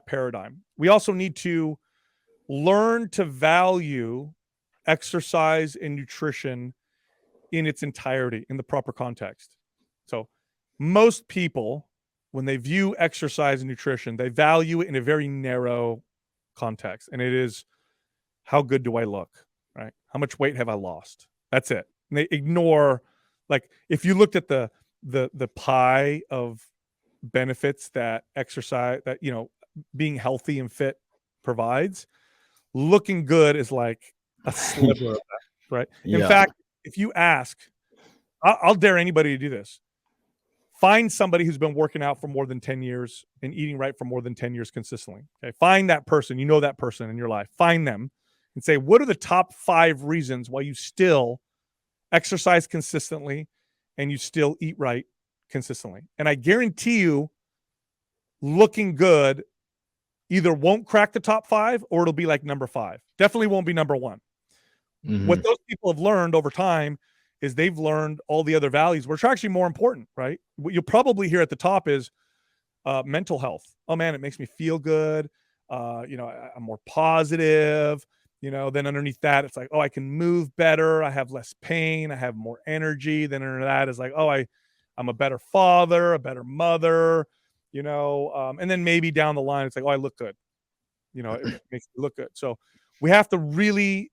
paradigm. We also need to learn to value exercise and nutrition in its entirety, in the proper context. So most people, when they view exercise and nutrition, they value it in a very narrow context. And it is, how good do I look, right? How much weight have I lost? That's it. And they ignore, like, if you looked at the pie of benefits that exercise, that, you know, being healthy and fit provides, looking good is like a sliver of that, right? In fact, if you ask, I'll dare anybody to do this. Find somebody who's been working out for more than 10 years and eating right for more than 10 years consistently. Okay. Find that person, you know, that person in your life, find them and say, what are the top 5 reasons why you still exercise consistently and you still eat right consistently? And I guarantee you, looking good either won't crack the top 5 or it'll be like number 5. Definitely won't be number 1. What those people have learned over time is they've learned all the other values, which are actually more important, right? What you'll probably hear at the top is mental health. Oh man, it makes me feel good. You know, I'm more positive. You know, then underneath that, it's like, oh, I can move better. I have less pain. I have more energy. Then under that is like, oh, I'm a better father, a better mother. You know, and then maybe down the line, it's like, oh, I look good. You know, it makes me look good. So we have to really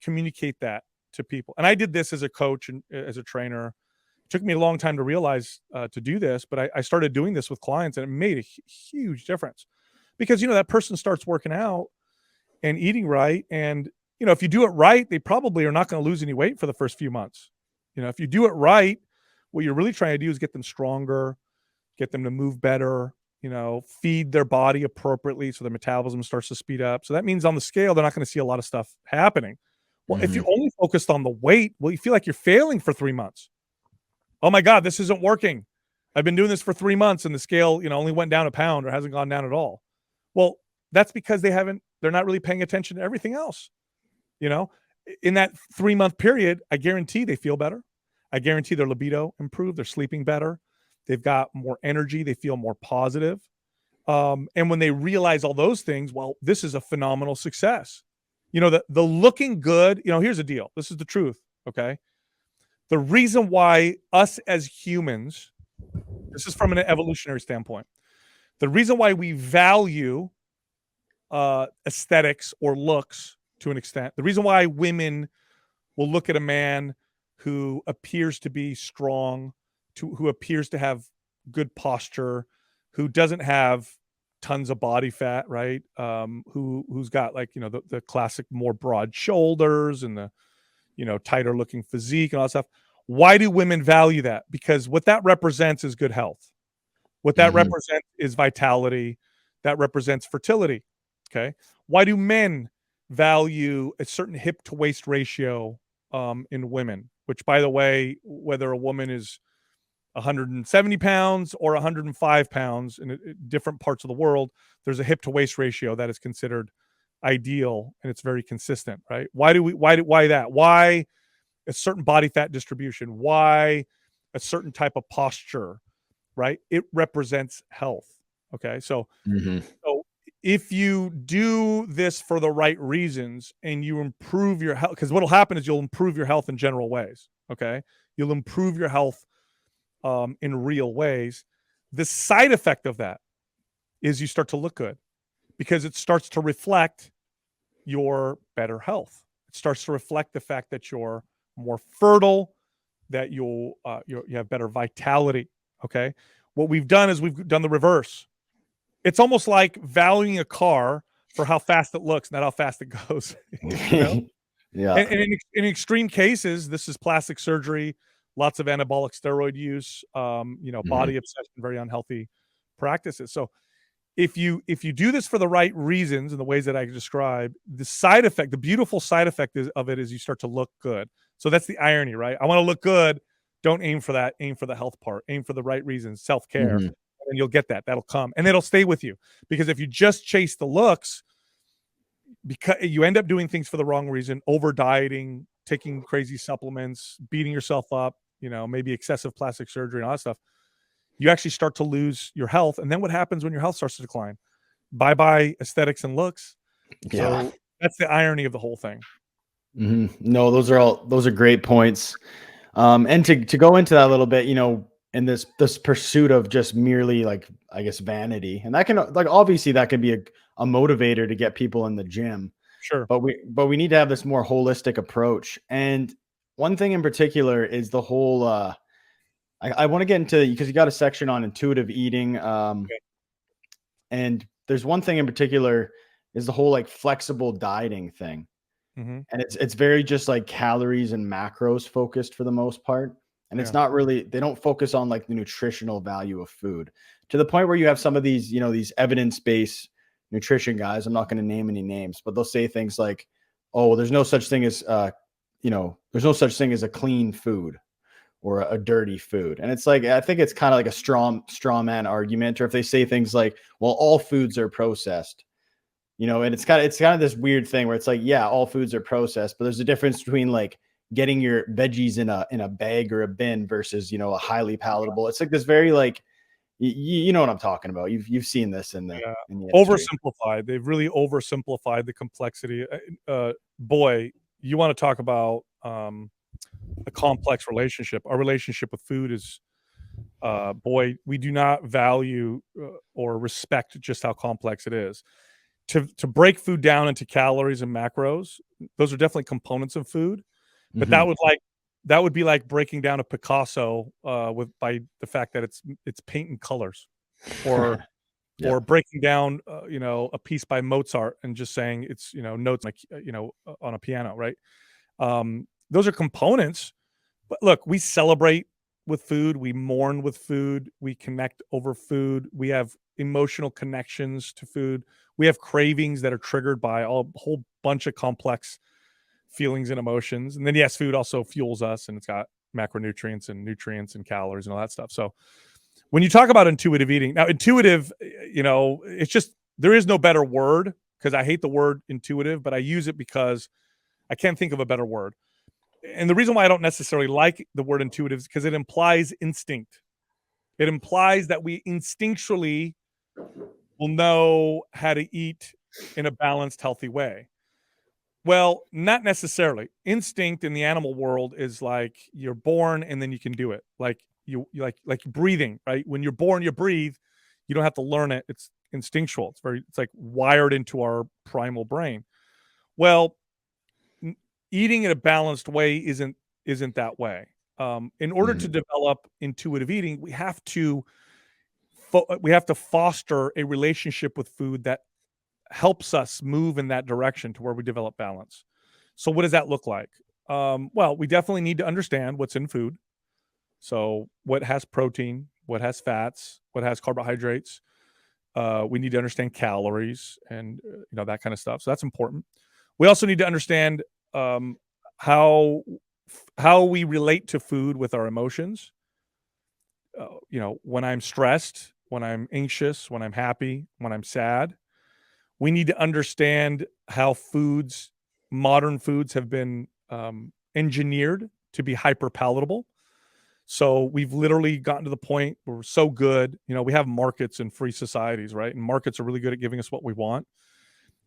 communicate that to people. And I did this as a coach and as a trainer. It took me a long time to realize to do this, but I started doing this with clients and it made a huge difference because, you know, that person starts working out and eating right. And, you know, if you do it right, they probably are not going to lose any weight for the first few months. You know, if you do it right, what you're really trying to do is get them stronger, get them to move better, you know, feed their body appropriately so their metabolism starts to speed up. So that means on the scale, they're not going to see a lot of stuff happening. Well, if you only focused on the weight, well, you feel like you're failing for 3 months. Oh my God, this isn't working. I've been doing this for 3 months and the scale, you know, only went down a pound or hasn't gone down at all. Well, that's because they're not really paying attention to everything else. You know, in that 3-month period, I guarantee they feel better. I guarantee their libido improved. They're sleeping better. They've got more energy. They feel more positive. And when they realize all those things, well, this is a phenomenal success. You know, the looking good, you know, here's the deal. This is the truth. Okay. The reason why us as humans, this is from an evolutionary standpoint, the reason why we value aesthetics or looks to an extent, the reason why women will look at a man who appears to be strong, who appears to have good posture, who doesn't have tons of body fat, right? Who's got, like, you know, the classic more broad shoulders and the, you know, tighter looking physique and all that stuff. Why do women value that? Because what that represents is good health. What that represents is vitality. That represents fertility. Okay. Why do men value a certain hip to waist ratio in women? Which, by the way, whether a woman is 170 pounds or 105 pounds in different parts of the world, there's a hip to waist ratio that is considered ideal and it's very consistent, right? Why that? Why a certain body fat distribution? Why a certain type of posture, right? It represents health. Okay. So if you do this for the right reasons and you improve your health, because what'll happen is you'll improve your health in general ways. Okay. You'll improve your health in real ways. The side effect of that is you start to look good because it starts to reflect your better health. It starts to reflect the fact that you're more fertile, that you have better vitality. Okay. What we've done is we've done the reverse. It's almost like valuing a car for how fast it looks, not how fast it goes. You know? Yeah. And in extreme cases, this is plastic surgery, lots of anabolic steroid use, you know, body obsession, very unhealthy practices. So if you do this for the right reasons in the ways that I described, the side effect, the beautiful side effect of it is you start to look good. So that's the irony, right? I want to look good. Don't aim for that. Aim for the health part. Aim for the right reasons, self-care, and you'll get that. That'll come and it'll stay with you. Because if you just chase the looks, because you end up doing things for the wrong reason, over dieting, taking crazy supplements, beating yourself up, maybe excessive plastic surgery and all that stuff, you actually start to lose your health. And then what happens when your health starts to decline? Bye-bye aesthetics and looks. Yeah. So that's the irony of the whole thing. No, those are great points. And to go into that a little bit, in this pursuit of just merely, like, I guess, vanity, and that can, like, obviously that can be a motivator to get people in the gym, Sure. but we need to have this more holistic approach. And one thing in particular is the whole, I want to get into, because you got a section on intuitive eating. Okay. And there's one thing in particular is the whole, like, flexible dieting thing. Mm-hmm. And it's very just like calories and macros focused for the most part. And it's Yeah. not really, they don't focus on, like, the nutritional value of food, to the point where you have some of these, these evidence-based nutrition guys. I'm not going to name any names, but they'll say things like, oh, well, there's no such thing as, there's no such thing as a clean food or a dirty food. And it's like, I think it's kind of like a straw man argument. Or if they say things like, well, all foods are processed, and it's kind of this weird thing where it's like, yeah, all foods are processed, but there's a difference between, like, getting your veggies in a bag or a bin versus, a highly palatable. It's like this very, like, you know what I'm talking about. You've seen this in the Yeah. industry. Oversimplified. They've really oversimplified the complexity. Boy, you want to talk about a complex relationship. Our relationship with food is, boy, we do not value or respect just how complex it is. To break food down into calories and macros, those are definitely components of food, but Mhm. that would be like breaking down a Picasso by the fact that it's paint and colors, or Yeah. breaking down a piece by Mozart and just saying it's notes, like on a piano, right? Those are components. But look, we celebrate with food, we mourn with food, we connect over food, we have emotional connections to food, we have cravings that are triggered by a whole bunch of complex feelings and emotions. And then, yes, food also fuels us, and it's got macronutrients and nutrients and calories and all that stuff. So when you talk about intuitive eating, now intuitive, it's just, there is no better word, because I hate the word intuitive, but I use it because I can't think of a better word. And the reason why I don't necessarily like the word intuitive is because it implies instinct. It implies that we instinctually will know how to eat in a balanced, healthy way. Well, not necessarily. Instinct in the animal world is like you're born and then you can do it. Like you like breathing, right? When you're born, you breathe. You don't have to learn it. It's instinctual. It's like wired into our primal brain. Well, eating in a balanced way isn't that way. In order to develop intuitive eating, we have to foster a relationship with food that helps us move in that direction to where we develop balance. So what does that look like? Well, we definitely need to understand what's in food. So what has protein, what has fats, what has carbohydrates. We need to understand calories and that kind of stuff. So that's important. We also need to understand how we relate to food with our emotions. When I'm stressed, when I'm anxious, when I'm happy, when I'm sad. We need to understand how modern foods have been engineered to be hyper palatable. So we've literally gotten to the point where we're so good. We have markets in free societies, right? And markets are really good at giving us what we want.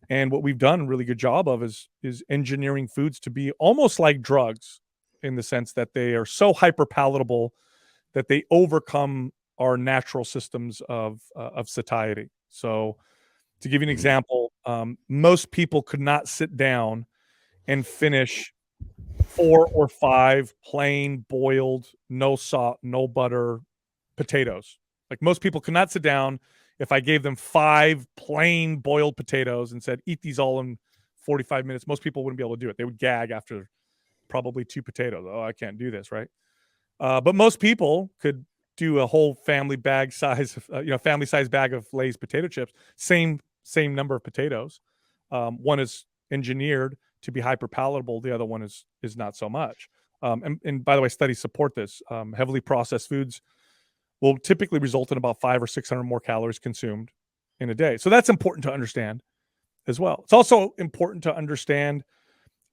And what we've done a really good job of is engineering foods to be almost like drugs, in the sense that they are so hyper palatable that they overcome our natural systems of satiety. So to give you an example, most people could not sit down and finish 4 or 5 plain boiled, no salt, no butter potatoes. Like, most people could not sit down. If I gave them 5 plain boiled potatoes and said, eat these all in 45 minutes, most people wouldn't be able to do it. They would gag after probably 2 potatoes. Oh, I can't do this, right? But most people could do a whole family size bag of Lay's potato chips. Same number of potatoes. One is engineered to be hyper palatable. The other one is not so much. And by the way, studies support this. Heavily processed foods will typically result in about 500 or 600 more calories consumed in a day. So that's important to understand. as well. It's also important to understand,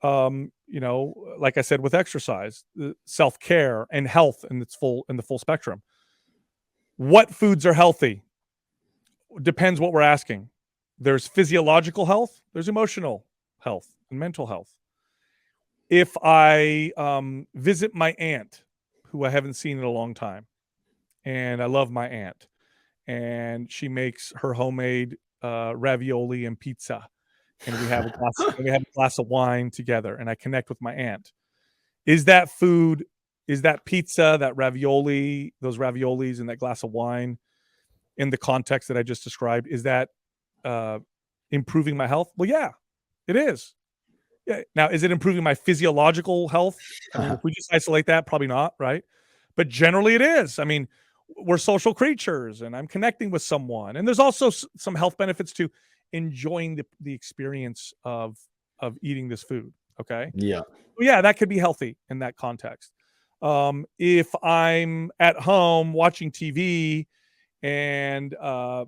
like I said, with exercise, self-care and health in the full spectrum. What foods are healthy? Depends what we're asking. There's physiological health, there's emotional health and mental health. If I visit my aunt, who I haven't seen in a long time, and I love my aunt, and she makes her homemade ravioli and pizza, and we have a glass of wine together, and I connect with my aunt. Is that food, is that pizza, that ravioli, those raviolis and that glass of wine, in the context that I just described, is that improving my health? Well, yeah, it is. Yeah. Now, is it improving my physiological health? I mean, if we just isolate that, probably not, right? But generally it is. I mean, we're social creatures, and I'm connecting with someone. And there's also some health benefits to enjoying the experience of eating this food. Okay. Yeah. Well, yeah, that could be healthy in that context. If I'm at home watching TV and I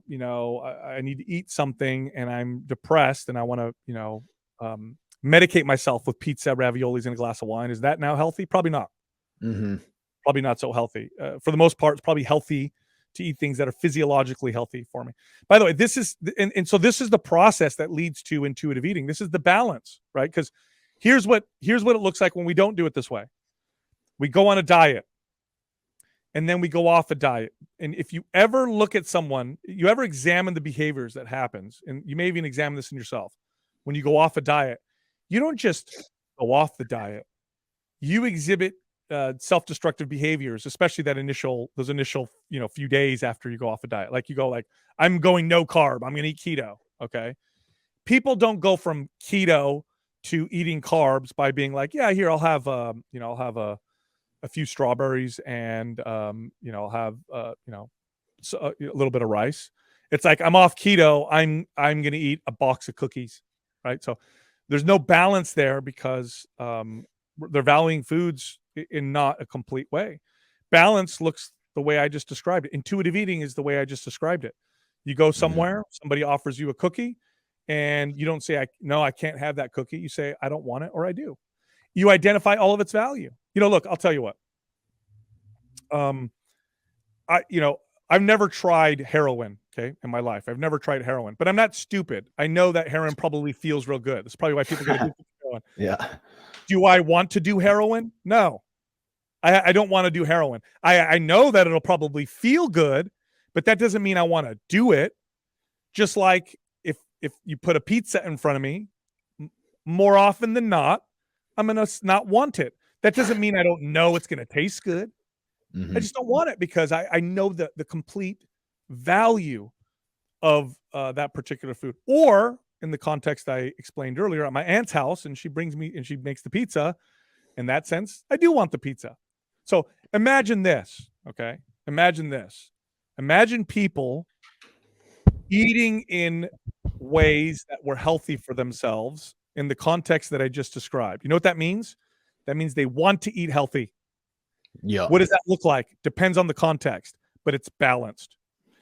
need to eat something and I'm depressed and I want to medicate myself with pizza, raviolis, and a glass of wine, is that now healthy? Probably not. Mm-hmm. Probably not so healthy. For the most part, it's probably healthy to eat things that are physiologically healthy for me. By the way, this is so this is the process that leads to intuitive eating. This is the balance, right? Because here's what it looks like when we don't do it this way. We go on a diet, and then we go off a diet. And if you ever look at someone, you ever examine the behaviors that happens, and you may even examine this in yourself. When you go off a diet, you don't just go off the diet. You exhibit self-destructive behaviors, especially those initial few days after you go off a diet. Like you go like, I'm going no carb, I'm going to eat keto. Okay. People don't go from keto to eating carbs by being like, yeah, here I'll have a few strawberries and I'll have a little bit of rice. It's like, I'm off keto, I'm going to eat a box of cookies, right? So there's no balance there because they're valuing foods in not a complete way. Balance looks the way I just described it. Intuitive eating is the way I just described it. You go somewhere, somebody offers you a cookie, and you don't say, no, I can't have that cookie. You say, I don't want it, or I do. You identify all of its value. Look, I'll tell you what. I've never tried heroin, okay, in my life. I've never tried heroin, but I'm not stupid. I know that heroin probably feels real good. That's probably why people get addicted to heroin. Yeah. Do I want to do heroin? No. I don't want to do heroin. I know that it'll probably feel good, but that doesn't mean I want to do it. Just like if you put a pizza in front of me, more often than not, I'm going to not want it. That doesn't mean I don't know it's going to taste good. I just don't want it because I know the complete value of that particular food. Or in the context I explained earlier, at my aunt's house, and she brings me and she makes the pizza. In that sense, I do want the pizza. So imagine this, okay? Imagine this. Imagine people eating in ways that were healthy for themselves in the context that I just described. You know what that means? That means they want to eat healthy. Yeah. What does that look like? Depends on the context, but it's balanced.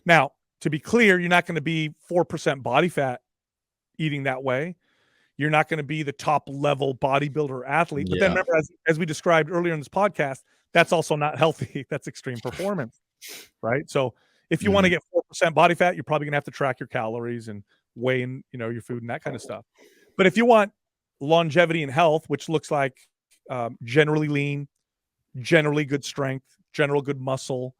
Now, to be clear, you're not going to be 4% body fat eating that way. You're not going to be the top level bodybuilder athlete. But then remember, as we described earlier in this podcast, that's also not healthy. That's extreme performance, right? So if you want to get 4% body fat, you're probably going to have to track your calories and weigh in, your food and that kind of stuff. But if you want longevity and health, which looks like generally lean, generally good strength, general good muscle,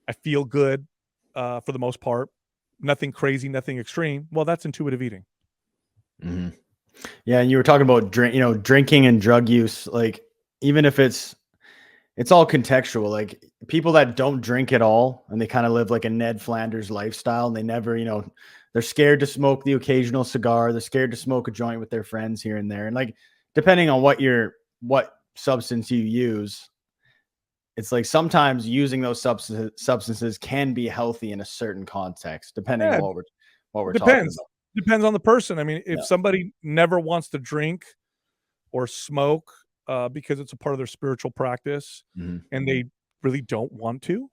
I feel good for the most part, nothing crazy, nothing extreme. Well, that's intuitive eating. Mm-hmm. Yeah, and you were talking about drinking and drug use. Like, even if it's all contextual. Like, people that don't drink at all and they kind of live like a Ned Flanders lifestyle, and they never, they're scared to smoke the occasional cigar. They're scared to smoke a joint with their friends here and there. And like, depending on what substance you use, it's like sometimes using those substances can be healthy in a certain context, depending on what we're talking about. Depends on the person. I mean, if somebody never wants to drink or smoke because it's a part of their spiritual practice and they really don't want to,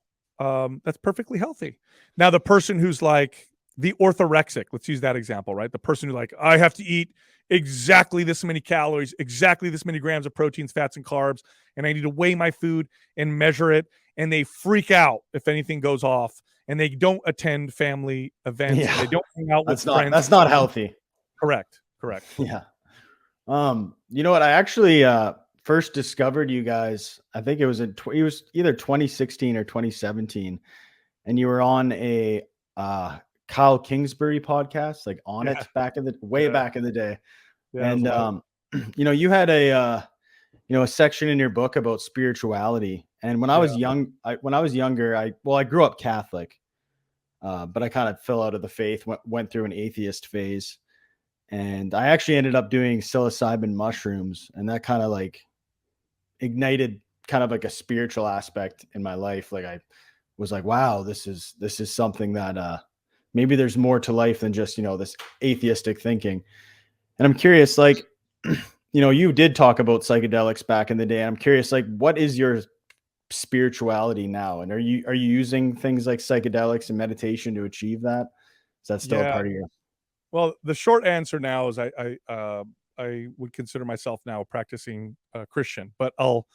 that's perfectly healthy. Now, the person who's like, the orthorexic, let's use that example, right? The person who like, I have to eat exactly this many calories, exactly this many grams of proteins, fats, and carbs, and I need to weigh my food and measure it. And they freak out if anything goes off, and they don't attend family events, and they don't hang out with friends. That's not healthy. Correct. Yeah. You know what? I actually first discovered you guys. I think it was it was either 2016 or 2017, and you were on a Kyle Kingsbury podcast, like on it back in the back in the day. Yeah, and you know, you had a a section in your book about spirituality. And when I was younger, I grew up Catholic, but I kind of fell out of the faith, went through an atheist phase. And I actually ended up doing psilocybin mushrooms, and that kind of like ignited kind of like a spiritual aspect in my life. Like I was like, wow, this is something that maybe there's more to life than just, this atheistic thinking. And I'm curious, like, you did talk about psychedelics back in the day. And I'm curious, like, what is your spirituality now? And are you using things like psychedelics and meditation to achieve that? Is that still a part of your? Well, the short answer now is I would consider myself now a practicing Christian, but I'll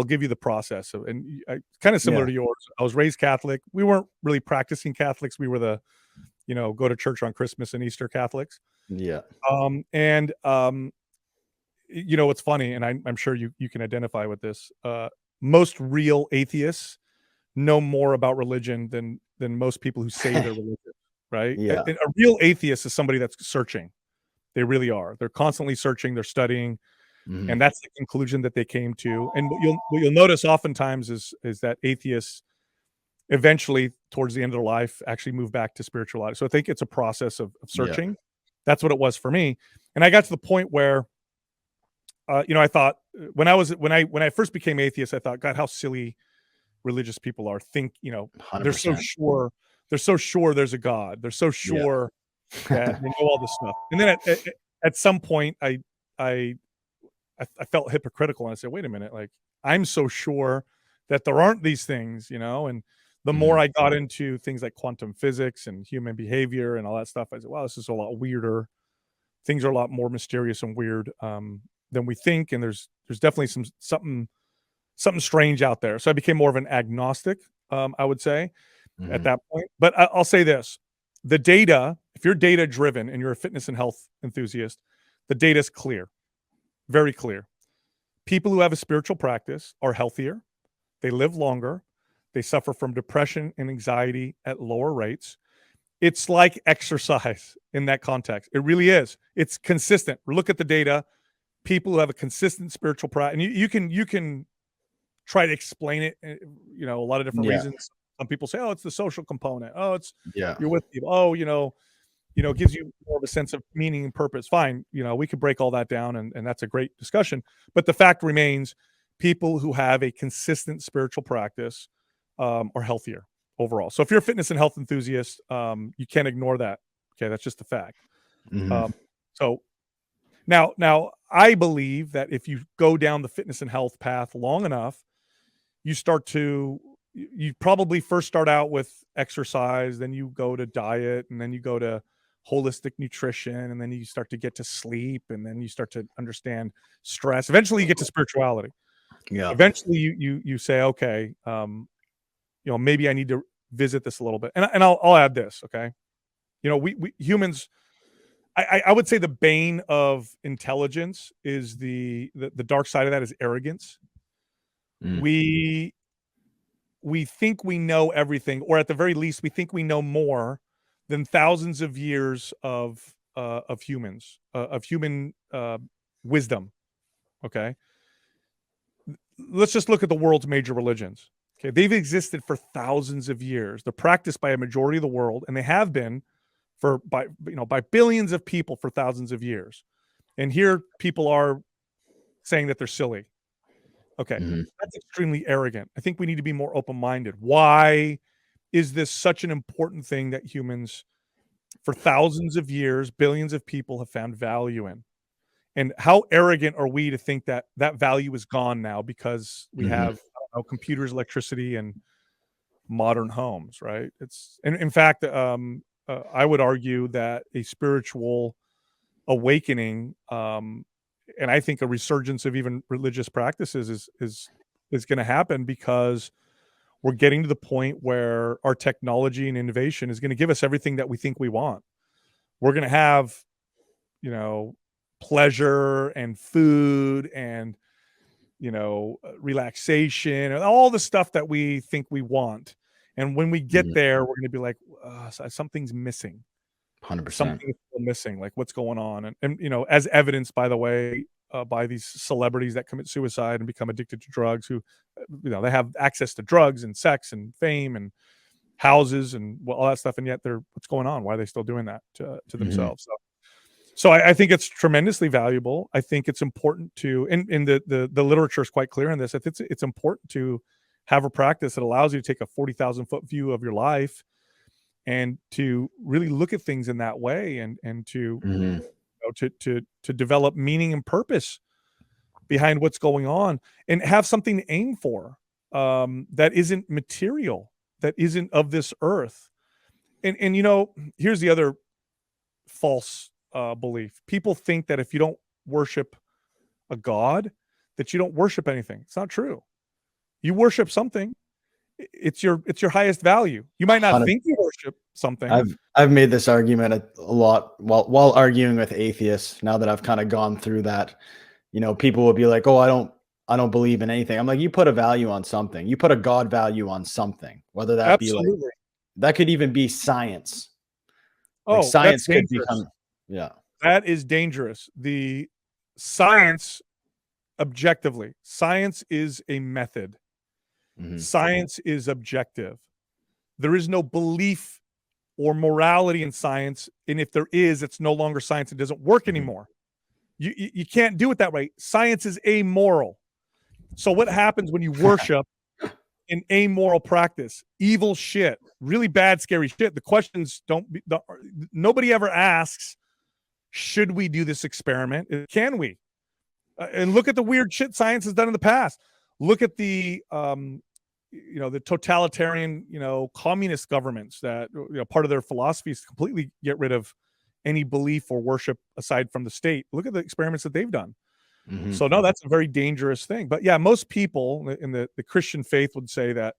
give you the process of, and kind of similar to yours. I was raised Catholic. We weren't really practicing Catholics. We were the, go to church on Christmas and Easter Catholics. Yeah. It's funny, and I'm sure you can identify with this. Most real atheists know more about religion than most people who say they're religious. Right? Yeah. A real atheist is somebody that's searching. They really are. They're constantly searching. They're studying, and that's the conclusion that they came to. And what you'll notice oftentimes is that atheists eventually, towards the end of their life, actually move back to spirituality. So I think it's a process of searching. Yeah. That's what it was for me. And I got to the point where, I thought when I first became atheist, I thought, God, how silly religious people are. Think, 100%. They're so sure. They're so sure there's a God. They're so sure that they know all this stuff. And then at some point, I felt hypocritical, and I said, "Wait a minute! Like, I'm so sure that there aren't these things, And the more I got into things like quantum physics and human behavior and all that stuff, I said, "Wow, this is a lot weirder. Things are a lot more mysterious and weird than we think, and there's definitely something strange out there." So I became more of an agnostic, I would say. At that point. But I'll say this, the data, if you're data driven and you're a fitness and health enthusiast, the data is clear, very clear. People who have a spiritual practice are healthier, they live longer, they suffer from depression and anxiety at lower rates. It's like exercise in that context. It really is. It's consistent. Look at the data. People who have a consistent spiritual practice, and you can try to explain it, a lot of different reasons. Some people say, "Oh, it's the social component. Oh, it's you're with people. Oh, it gives you more of a sense of meaning and purpose." Fine, we could break all that down, and that's a great discussion. But the fact remains, people who have a consistent spiritual practice are healthier overall. So if you're a fitness and health enthusiast, you can't ignore that. Okay, that's just a fact. So now I believe that if you go down the fitness and health path long enough, you probably first start out with exercise, then you go to diet, and then you go to holistic nutrition, and then you start to get to sleep, and then you start to understand stress. Eventually you get to spirituality. Yeah. Eventually you say, okay, maybe I need to visit this a little bit. And I'll add this. Okay. We humans, I would say the bane of intelligence is the dark side of that is arrogance. We think we know everything, or at the very least, we think we know more than thousands of years of humans, of human wisdom. Okay, let's just look at the world's major religions. Okay, they've existed for thousands of years. They're practiced by a majority of the world, and they have been by billions of people for thousands of years. And here, people are saying that they're silly. Okay, that's extremely arrogant. I think we need to be more open-minded. Why is this such an important thing that humans, for thousands of years, billions of people have found value in? And how arrogant are we to think that that value is gone now because we have computers, electricity, and modern homes, right? And in fact, I would argue that a spiritual awakening, and I think a resurgence of even religious practices is going to happen, because we're getting to the point where our technology and innovation is going to give us everything that we think we want. We're going to have, pleasure and food and, relaxation and all the stuff that we think we want. And when we get there, we're going to be like, something's missing. 100%. Something is still missing. Like, what's going on? And as evidenced, by the way, by these celebrities that commit suicide and become addicted to drugs, who, they have access to drugs and sex and fame and houses and all that stuff, and yet what's going on? Why are they still doing that to themselves? So I think it's tremendously valuable. I think it's important to, and the literature is quite clear on this. It's important to have a practice that allows you to take a 40,000-foot view of your life and to really look at things in that way, and to to develop meaning and purpose behind what's going on, and have something to aim for, that isn't material, that isn't of this earth. And here's the other false belief. People think that if you don't worship a god, that you don't worship anything. It's not true. You worship something. It's your highest value. You might not think you worship something. I've made this argument a lot while arguing with atheists. Now that I've kind of gone through that, people will be like, "Oh, I don't believe in anything." I'm like, you put a value on something. You put a God value on something, whether that be like, that could even be science. Like science could become, that is dangerous. The science, objectively, science is a method. Science is objective. There is no belief or morality in science, and if there is, it's no longer science. It doesn't work anymore. You can't do it that way. Science is amoral. So what happens when you worship an amoral practice? Evil shit, really bad, scary shit. The questions nobody ever asks, should we do this experiment? Can we? And look at the weird shit science has done in the past. Look at the the totalitarian, communist governments that, part of their philosophy is to completely get rid of any belief or worship aside from the state. Look at the experiments that they've done. So no, that's a very dangerous thing. But yeah, most people in the Christian faith would say that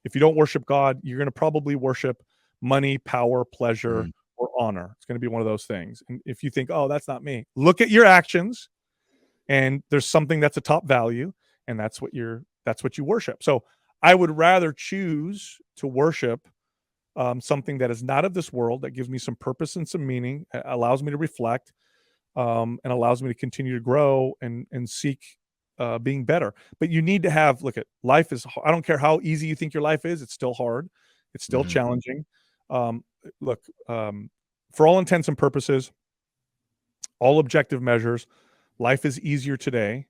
if you don't worship God, you're going to probably worship money, power, pleasure, or honor. It's going to be one of those things. And if you think, oh, that's not me, look at your actions, and there's something that's a top value, and that's what you worship. So I would rather choose to worship something that is not of this world, that gives me some purpose and some meaning, allows me to reflect, and allows me to continue to grow and seek being better. But you need to have, look at life is, I don't care how easy you think your life is, it's still hard. It's still challenging. For all intents and purposes, all objective measures, life is easier today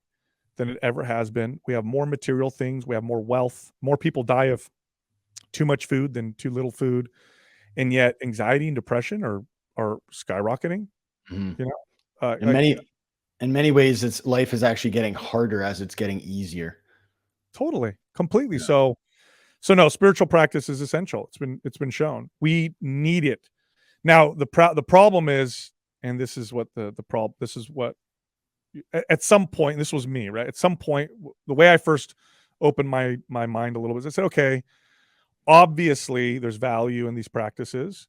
than it ever has been. We have more material things. We have more wealth. More people die of too much food than too little food. And yet anxiety and depression are skyrocketing. In many ways, life is actually getting harder as it's getting easier. Totally, completely. Yeah. So no, spiritual practice is essential. It's been shown. We need it. Now the problem is, and this is what the problem. This is what, at some point, this was me, right? At some point, the way I first opened my mind a little bit, I said, okay, obviously there's value in these practices.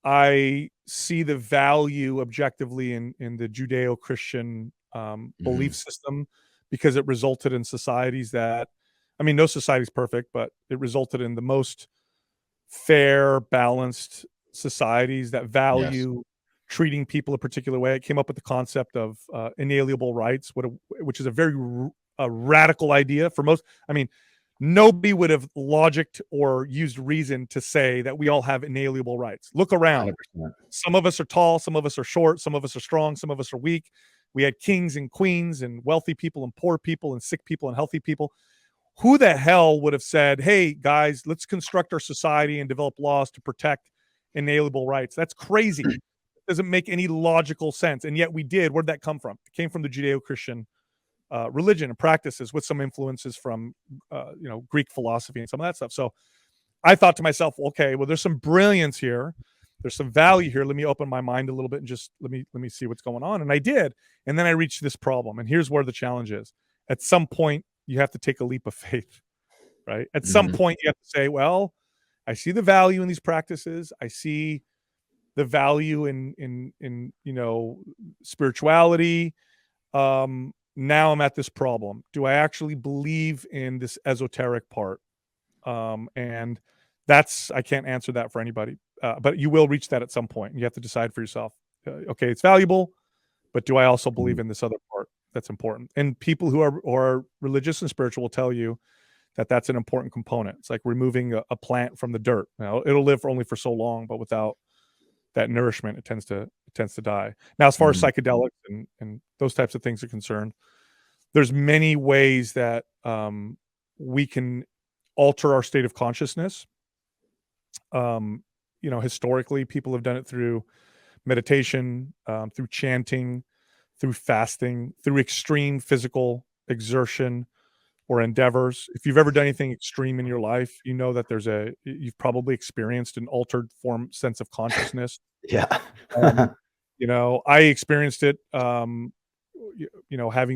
I see the value objectively in the Judeo-Christian belief system, because it resulted in societies that, no society is perfect, but it resulted in the most fair, balanced societies that value treating people a particular way. It came up with the concept of inalienable rights, which is a very radical idea for most. Nobody would have logicked or used reason to say that we all have inalienable rights. Look around. 100%. Some of us are tall, some of us are short, some of us are strong, some of us are weak. We had kings and queens and wealthy people and poor people and sick people and healthy people. Who the hell would have said, hey, guys, let's construct our society and develop laws to protect inalienable rights? That's crazy. It doesn't make any logical sense. And yet we did. Where did that come from? It came from the Judeo-Christian religion and practices, with some influences from Greek philosophy and some of that stuff. So I thought to myself, okay, well, there's some brilliance here. There's some value here. Let me open my mind a little bit and just let me see what's going on. And I did. And then I reached this problem. And here's where the challenge is. At some point, you have to take a leap of faith, right? At some point, you have to say, well, I see the value in these practices. I see the value in spirituality. Now I'm at this problem. Do I actually believe in this esoteric part? And I can't answer that for anybody, but you will reach that at some point. You have to decide for yourself. Okay, it's valuable, but do I also believe in this other part that's important? And people who are religious and spiritual will tell you that that's an important component. It's like removing a plant from the dirt. Now, it'll live only for so long, but without that nourishment, it tends to die. Now, as far as psychedelics and those types of things are concerned, there's many ways that we can alter our state of consciousness. Historically, people have done it through meditation, through chanting, through fasting, through extreme physical exertion or endeavors. If you've ever done anything extreme in your life, you know that you've probably experienced an altered sense of consciousness. Yeah. I experienced it, having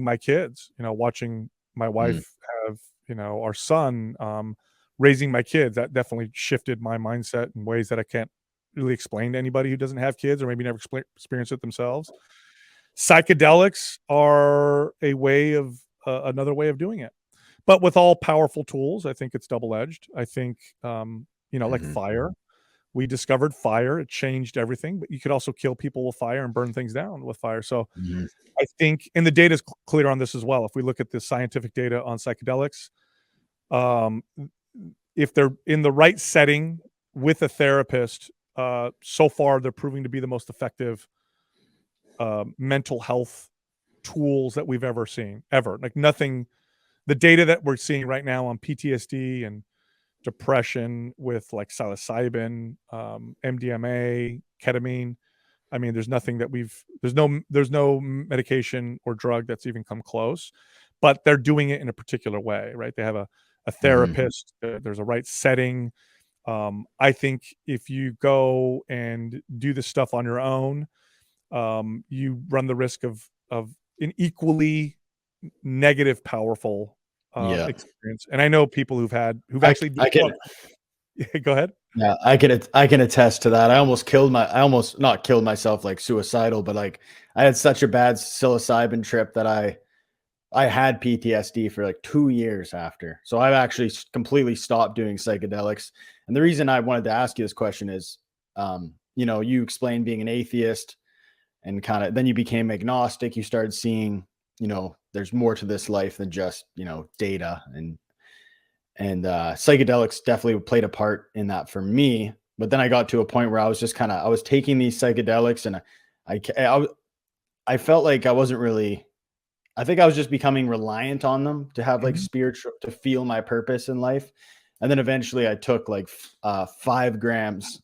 my kids, watching my wife have, our son, raising my kids. That definitely shifted my mindset in ways that I can't really explain to anybody who doesn't have kids or maybe never experienced it themselves. Psychedelics are another way of doing it. But with all powerful tools, I think it's double-edged. I think, like fire. We discovered fire. It changed everything. But you could also kill people with fire and burn things down with fire. So I think, and the data is clear on this as well. If we look at the scientific data on psychedelics, if they're in the right setting with a therapist, so far they're proving to be the most effective mental health tools that we've ever seen, ever. Like nothing. The data that we're seeing right now on PTSD and depression with like psilocybin, MDMA, ketamine. I mean, there's nothing that there's no medication or drug that's even come close, but they're doing it in a particular way, right? They have a therapist, there's a right setting. I think if you go and do this stuff on your own, you run the risk of an equally negative, powerful experience. And I know people who've actually go ahead. Yeah, I can attest to that. I almost not killed myself, like suicidal, but like I had such a bad psilocybin trip that I had PTSD for like 2 years after. So I've actually completely stopped doing psychedelics. And the reason I wanted to ask you this question is, you explained being an atheist and then you became agnostic. You started seeing, there's more to this life than just, data, and psychedelics definitely played a part in that for me. But then I got to a point where I was just I was taking these psychedelics and I felt like I wasn't really, I think I was just becoming reliant on them to have like spiritual, to feel my purpose in life. And then eventually I took like 5 grams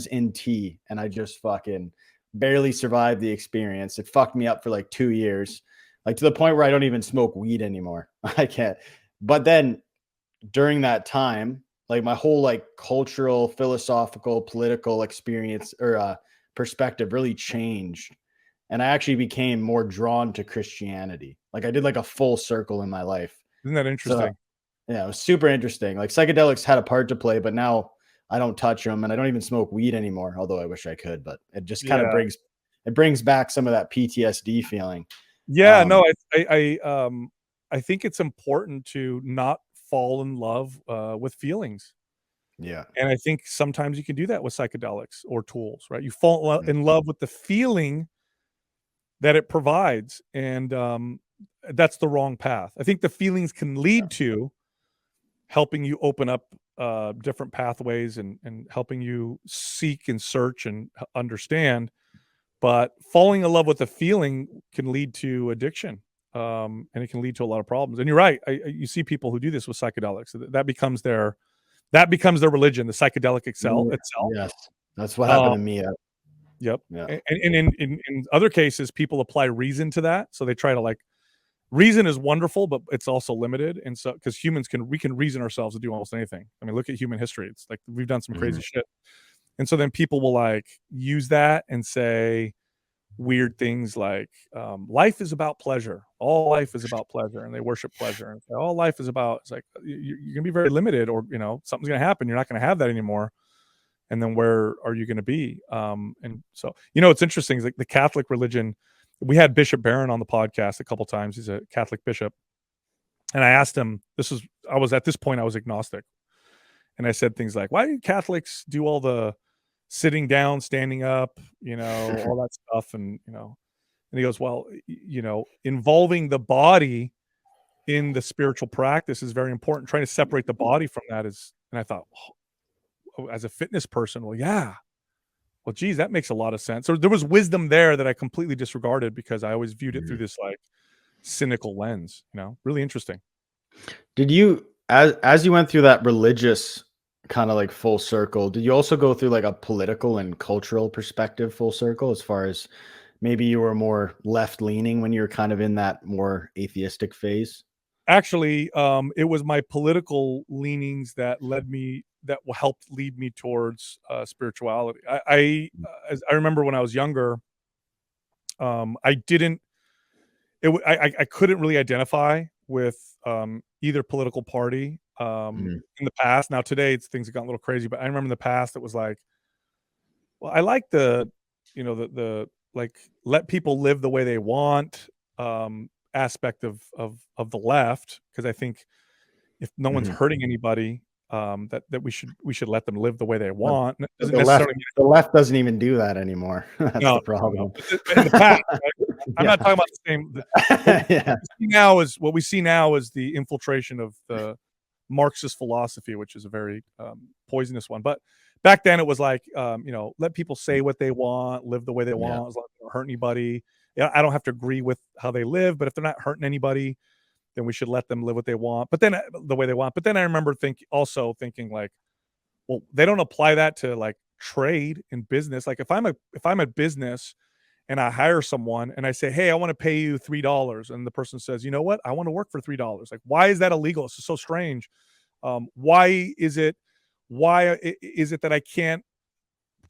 in tea, and I just fucking barely survived the experience. It fucked me up for like 2 years, like to the point where I don't even smoke weed anymore. I can't. But then during that time, like my whole like cultural, philosophical, political experience or perspective really changed. And I actually became more drawn to Christianity. Like I did like a full circle in my life. Isn't that interesting? So, yeah, it was super interesting. Like psychedelics had a part to play, but now I don't touch them and I don't even smoke weed anymore. Although I wish I could, but it just kind of brings back some of that PTSD feeling. Yeah, no, I think it's important to not fall in love with feelings. Yeah. And I think sometimes you can do that with psychedelics or tools, right? You fall in love with the feeling that it provides, and that's the wrong path. I think the feelings can lead to helping you open up different pathways and helping you seek and search and understand. But falling in love with the feeling can lead to addiction, and it can lead to a lot of problems. And you're right. You see people who do this with psychedelics. That becomes their religion, the psychedelic itself. Yes, that's what happened to me. Yep. Yeah. And in other cases, people apply reason to that. So they try to like reason is wonderful, but it's also limited. And so, because we can reason ourselves to do almost anything. I mean, look at human history. It's like we've done some crazy shit. And so then people will like use that and say weird things like life is about pleasure. All life is about pleasure, and they worship pleasure. And say, all life is about, it's like you're gonna be very limited, or something's gonna happen. You're not gonna have that anymore. And then where are you gonna be? And so it's interesting is like the Catholic religion. We had Bishop Barron on the podcast a couple times. He's a Catholic bishop, and I asked him. I was at this point I was agnostic, and I said things like, "Why do Catholics do all the sitting down, standing up, all that stuff?" And he goes, "Well, involving the body in the spiritual practice is very important. Trying to separate the body from that is." And I thought, as a fitness person, well, yeah. Well, geez, that makes a lot of sense. So there was wisdom there that I completely disregarded because I always viewed it through this like cynical lens. Really interesting. Did you, as you went through that religious kind of like full circle, did you also go through like a political and cultural perspective full circle, as far as maybe you were more left leaning when you were kind of in that more atheistic phase? Actually, it was my political leanings that helped lead me towards spirituality. As I remember when I was younger, I couldn't really identify with either political party in the past. Now today things have gotten a little crazy, but I remember in the past it was like, well, I like the like let people live the way they want aspect of the left, because I think if no one's hurting anybody, that we should let them live the way they want. It doesn't necessarily the left doesn't even do that anymore. That's the problem. No. In the past, right? I'm not talking about the same. Yeah. What we see now is the infiltration of the Marxist philosophy, which is a very poisonous one. But back then it was like, let people say what they want, live the way they want, as long as they don't hurt anybody. I don't have to agree with how they live, but if they're not hurting anybody, then we should let them live what they want. But then the way they want. But then I remember thinking like, well, they don't apply that to like trade and business. Like if I'm a business and I hire someone and I say, hey, I want to pay you $3, and the person says, you know what, I want to work for $3. Like, why is that illegal? It's just so strange. Why is it that I can't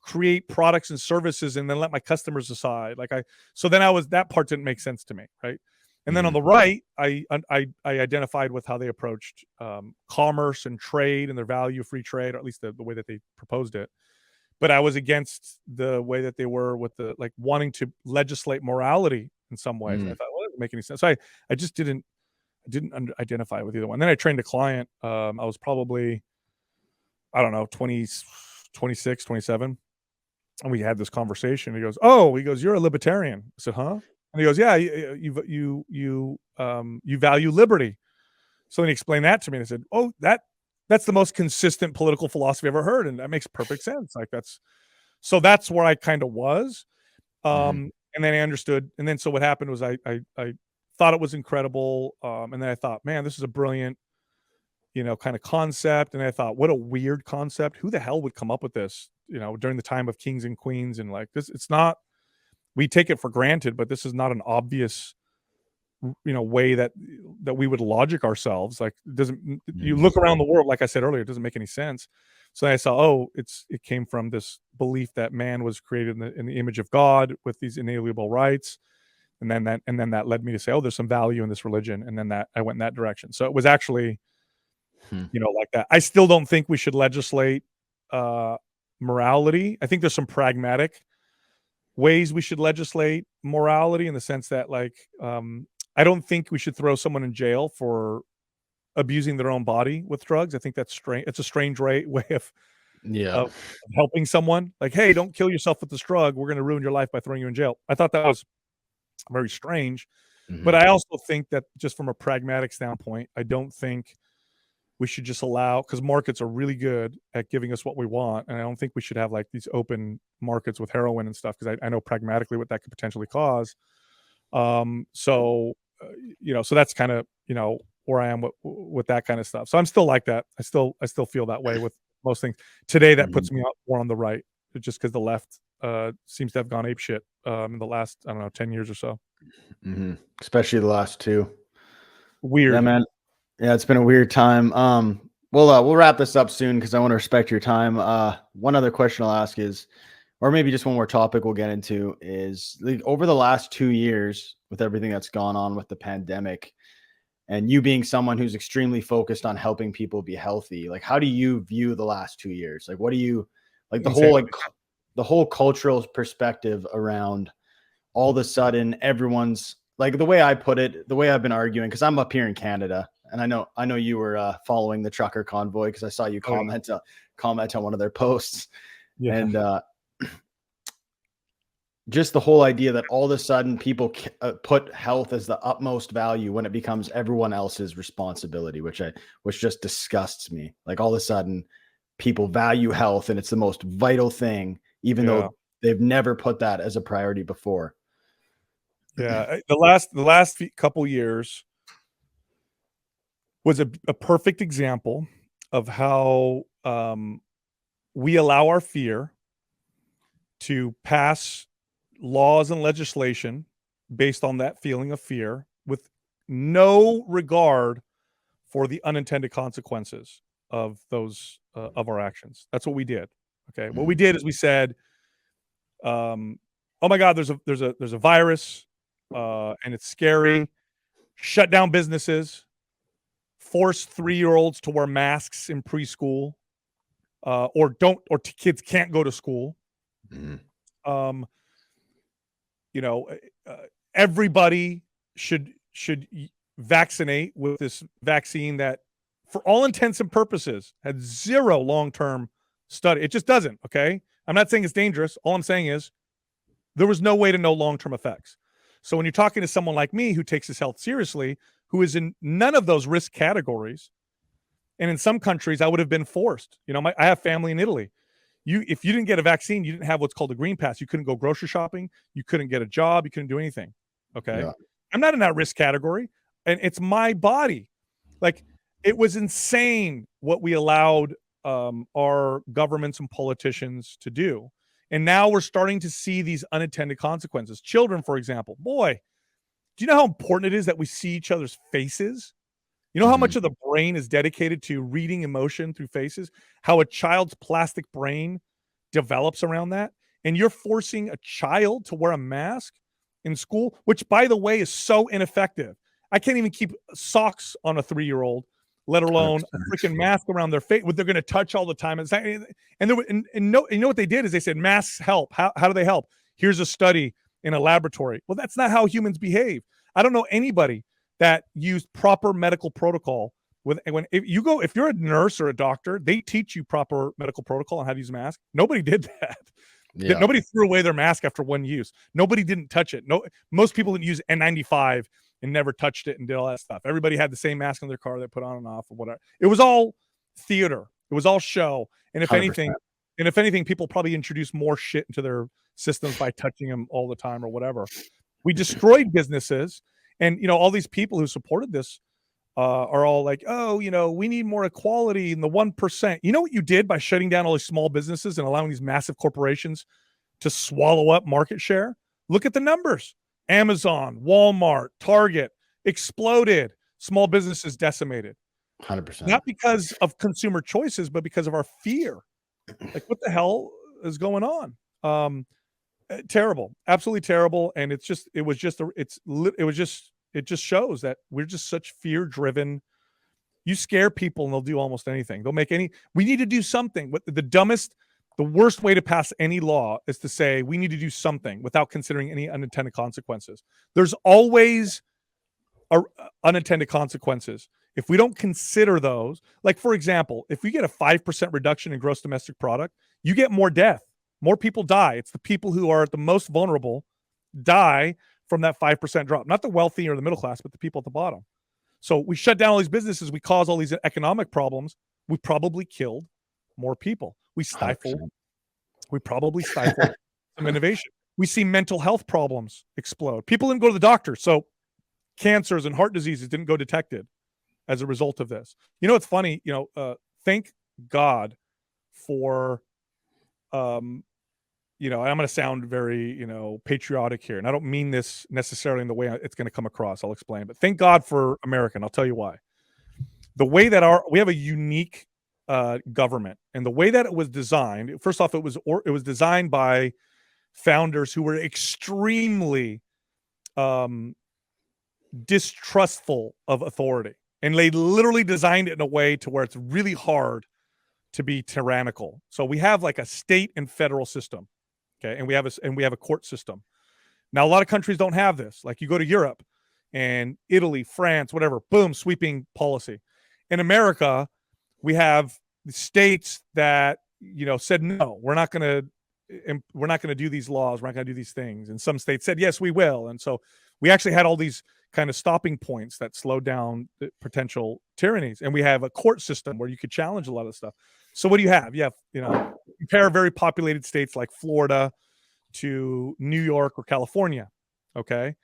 create products and services and then let my customers decide? So then that part didn't make sense to me, right? And then on the right, I identified with how they approached commerce and trade and their value of free trade, or at least the way that they proposed it. But I was against the way that they were with the like wanting to legislate morality in some ways. I thought, well, that doesn't make any sense. So I just didn't identify with either one. Then I trained a client. I was probably, I don't know, 26, 27. And we had this conversation. He goes, you're a libertarian. I said, huh? And he goes, yeah, you value liberty. So then he explained that to me, and I said, oh, that's the most consistent political philosophy I've ever heard, and that makes perfect sense. So that's where I kind of was. And then I understood. And then so what happened was I thought it was incredible. And then I thought, man, this is a brilliant, kind of concept. And I thought, what a weird concept. Who the hell would come up with this, during the time of kings and queens? And like this, it's not, we take it for granted, but this is not an obvious, way that we would logic ourselves. Like it doesn't, you look around the world, like I said earlier, it doesn't make any sense. So I saw, it came from this belief that man was created in the image of God with these inalienable rights. And then that led me to say, there's some value in this religion. And then I went in that direction. So it was actually, like that. I still don't think we should legislate morality. I think there's some pragmatic ways we should legislate morality, in the sense that I don't think we should throw someone in jail for abusing their own body with drugs. I think that's strange. It's a strange way of helping someone. Like, hey, don't kill yourself with this drug. We're going to ruin your life by throwing you in jail. I thought that was very strange. But I also think that just from a pragmatic standpoint, I don't think we should just allow, because markets are really good at giving us what we want. And I don't think we should have like these open markets with heroin and stuff, because I know pragmatically what that could potentially cause. So that's kind of, where I am with that kind of stuff. So I'm still like that. I still feel that way with most things today. That puts me more on the right, just because the left seems to have gone apeshit in the last, I don't know, 10 years or so. Especially the last two. Weird. Yeah, man. Yeah, it's been a weird time. We'll wrap this up soon because I want to respect your time. One other question I'll ask is, or maybe just one more topic we'll get into is, like, over the last 2 years with everything that's gone on with the pandemic, and you being someone who's extremely focused on helping people be healthy, like, how do you view the last 2 years? Like, what do you like Insane. the whole cultural perspective around all of a sudden everyone's like, the way I put it, the way I've been arguing, because I'm up here in Canada, and I know you were following the trucker convoy because I saw you Oh, comment on one of their posts, yeah. and just the whole idea that all of a sudden people put health as the utmost value when it becomes everyone else's responsibility, which just disgusts me. Like, all of a sudden people value health and it's the most vital thing, even though they've never put that as a priority before. Yeah. The last couple years was a perfect example of how we allow our fear to pass laws and legislation based on that feeling of fear with no regard for the unintended consequences of those of our actions. That's what we did. Okay. What we did is we said, oh my God, there's a virus and it's scary. Shut down businesses, force 3-year-olds to wear masks in preschool, or kids can't go to school. Um, everybody should vaccinate with this vaccine that, for all intents and purposes, had zero long-term study. It just doesn't. Okay. I'm not saying it's dangerous. All I'm saying is there was no way to know long-term effects. So when you're talking to someone like me who takes his health seriously, who is in none of those risk categories, and in some countries I would have been forced. I have family in Italy. If you didn't get a vaccine, you didn't have what's called a green pass. You couldn't go grocery shopping. You couldn't get a job. You couldn't do anything. Okay. Yeah. I'm not in that risk category, and it's my body. Like, it was insane what we allowed our governments and politicians to do. And now we're starting to see these unintended consequences. Children, for example, boy, do you know how important it is that we see each other's faces? You know how much of the brain is dedicated to reading emotion through faces? How a child's plastic brain develops around that? And you're forcing a child to wear a mask in school, which, by the way, is so ineffective. I can't even keep socks on a 3-year-old, let alone a freaking mask around their face. What they're going to touch all the time. And you know what they did is they said masks help. How do they help? Here's a study in a laboratory. Well, that's not how humans behave. I don't know anybody that used proper medical protocol if you're a nurse or a doctor, they teach you proper medical protocol on how to use a mask. Nobody did that. Yeah. Nobody threw away their mask after one use. Nobody didn't touch it. Most people didn't use N95 and never touched it and did all that stuff. Everybody had the same mask in their car they put on and off or whatever. It was all theater. It was all show. And if 100%. anything, people probably introduced more shit into their systems by touching them all the time or whatever. We destroyed businesses. And, all these people who supported this are all like, oh, we need more equality in the 1%. You know what you did by shutting down all these small businesses and allowing these massive corporations to swallow up market share? Look at the numbers. Amazon, Walmart, Target exploded. Small businesses decimated. 100%. Not because of consumer choices, but because of our fear. Like, what the hell is going on? Terrible, absolutely terrible. And it just shows that we're just such fear-driven. You scare people and they'll do almost anything. We need to do something. The worst way to pass any law is to say we need to do something without considering any unintended consequences. There's always unintended consequences. If we don't consider those, like, for example, if we get a 5% reduction in gross domestic product, you get more death. More people die. It's the people who are the most vulnerable die from that 5% drop. Not the wealthy or the middle class, but the people at the bottom. So we shut down all these businesses. We cause all these economic problems. We probably killed more people. We probably stifled some innovation. We see mental health problems explode. People didn't go to the doctor. So cancers and heart diseases didn't go detected as a result of this. It's funny, thank God for I'm going to sound very, patriotic here. And I don't mean this necessarily in the way it's going to come across. I'll explain. But thank God for America. And I'll tell you why. The way that we have a unique government, and the way that it was designed, first off, it was designed by founders who were extremely distrustful of authority. And they literally designed it in a way to where it's really hard to be tyrannical. So we have like a state and federal system. Okay. And we have a court system. Now, a lot of countries don't have this. Like you go to Europe and Italy, France, whatever, boom, sweeping policy. In America, we have states that, said, no, we're not going to do these laws. We're not going to do these things. And some states said, yes, we will. And so we actually had all these kind of stopping points that slowed down the potential tyrannies. And we have a court system where you could challenge a lot of stuff. So what do you have? You have, compare very populated states like Florida to New York or California. Okay.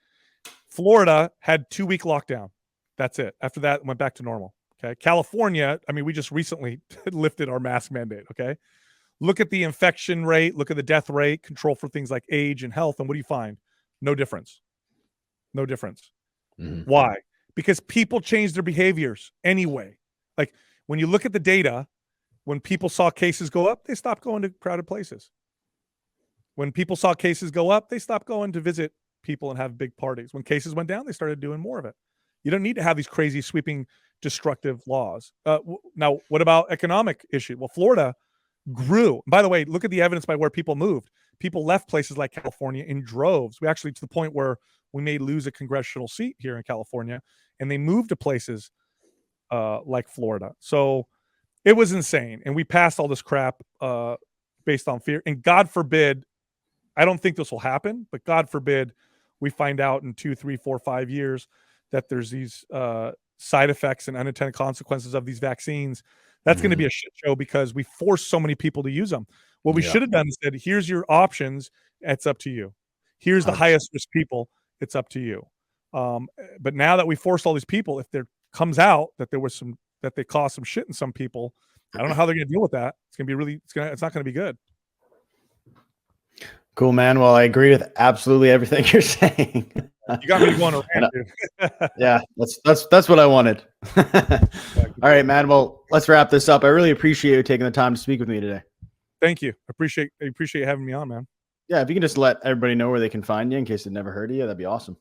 Florida had 2-week lockdown. That's it. After that, it went back to normal. Okay. California, we just recently lifted our mask mandate. Okay. Look at the infection rate, look at the death rate, control for things like age and health. And what do you find? No difference. No difference. Mm-hmm. Why? Because people change their behaviors anyway. Like when you look at the data, when people saw cases go up, they stopped going to crowded places. When people saw cases go up, they stopped going to visit people and have big parties. When cases went down, they started doing more of it. You don't need to have these crazy, sweeping, destructive laws. Now, what about economic issue? Well, Florida grew. By the way, look at the evidence by where people moved. People left places like California in droves. We actually, to the point where we may lose a congressional seat here in California, and they moved to places like Florida. So it was insane. And we passed all this crap based on fear. And God forbid, I don't think this will happen, but God forbid we find out in 2, 3, 4, 5 years that there's these side effects and unintended consequences of these vaccines. That's going to be a shit show because we forced so many people to use them. What we should have done is said, here's your options. It's up to you. Here's the highest risk people. It's up to you. But now that we forced all these people, if there comes out that that they caused some shit in some people, I don't know how they're going to deal with that. It's going to be it's not going to be good. Cool, man. Well, I agree with absolutely everything you're saying. You got me going around, dude. Yeah, that's what I wanted. All right, man. Well, let's wrap this up. I really appreciate you taking the time to speak with me today. Thank you. I appreciate having me on, man. Yeah, if you can just let everybody know where they can find you in case they've never heard of you, that'd be awesome.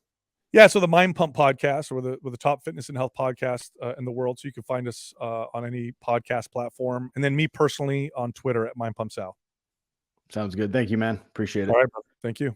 Yeah, so the Mind Pump podcast, or the top fitness and health podcast in the world. So you can find us on any podcast platform, and then me personally on Twitter at Mind Pump Sal. Sounds good. Thank you, man. Appreciate it. All right, brother. Thank you.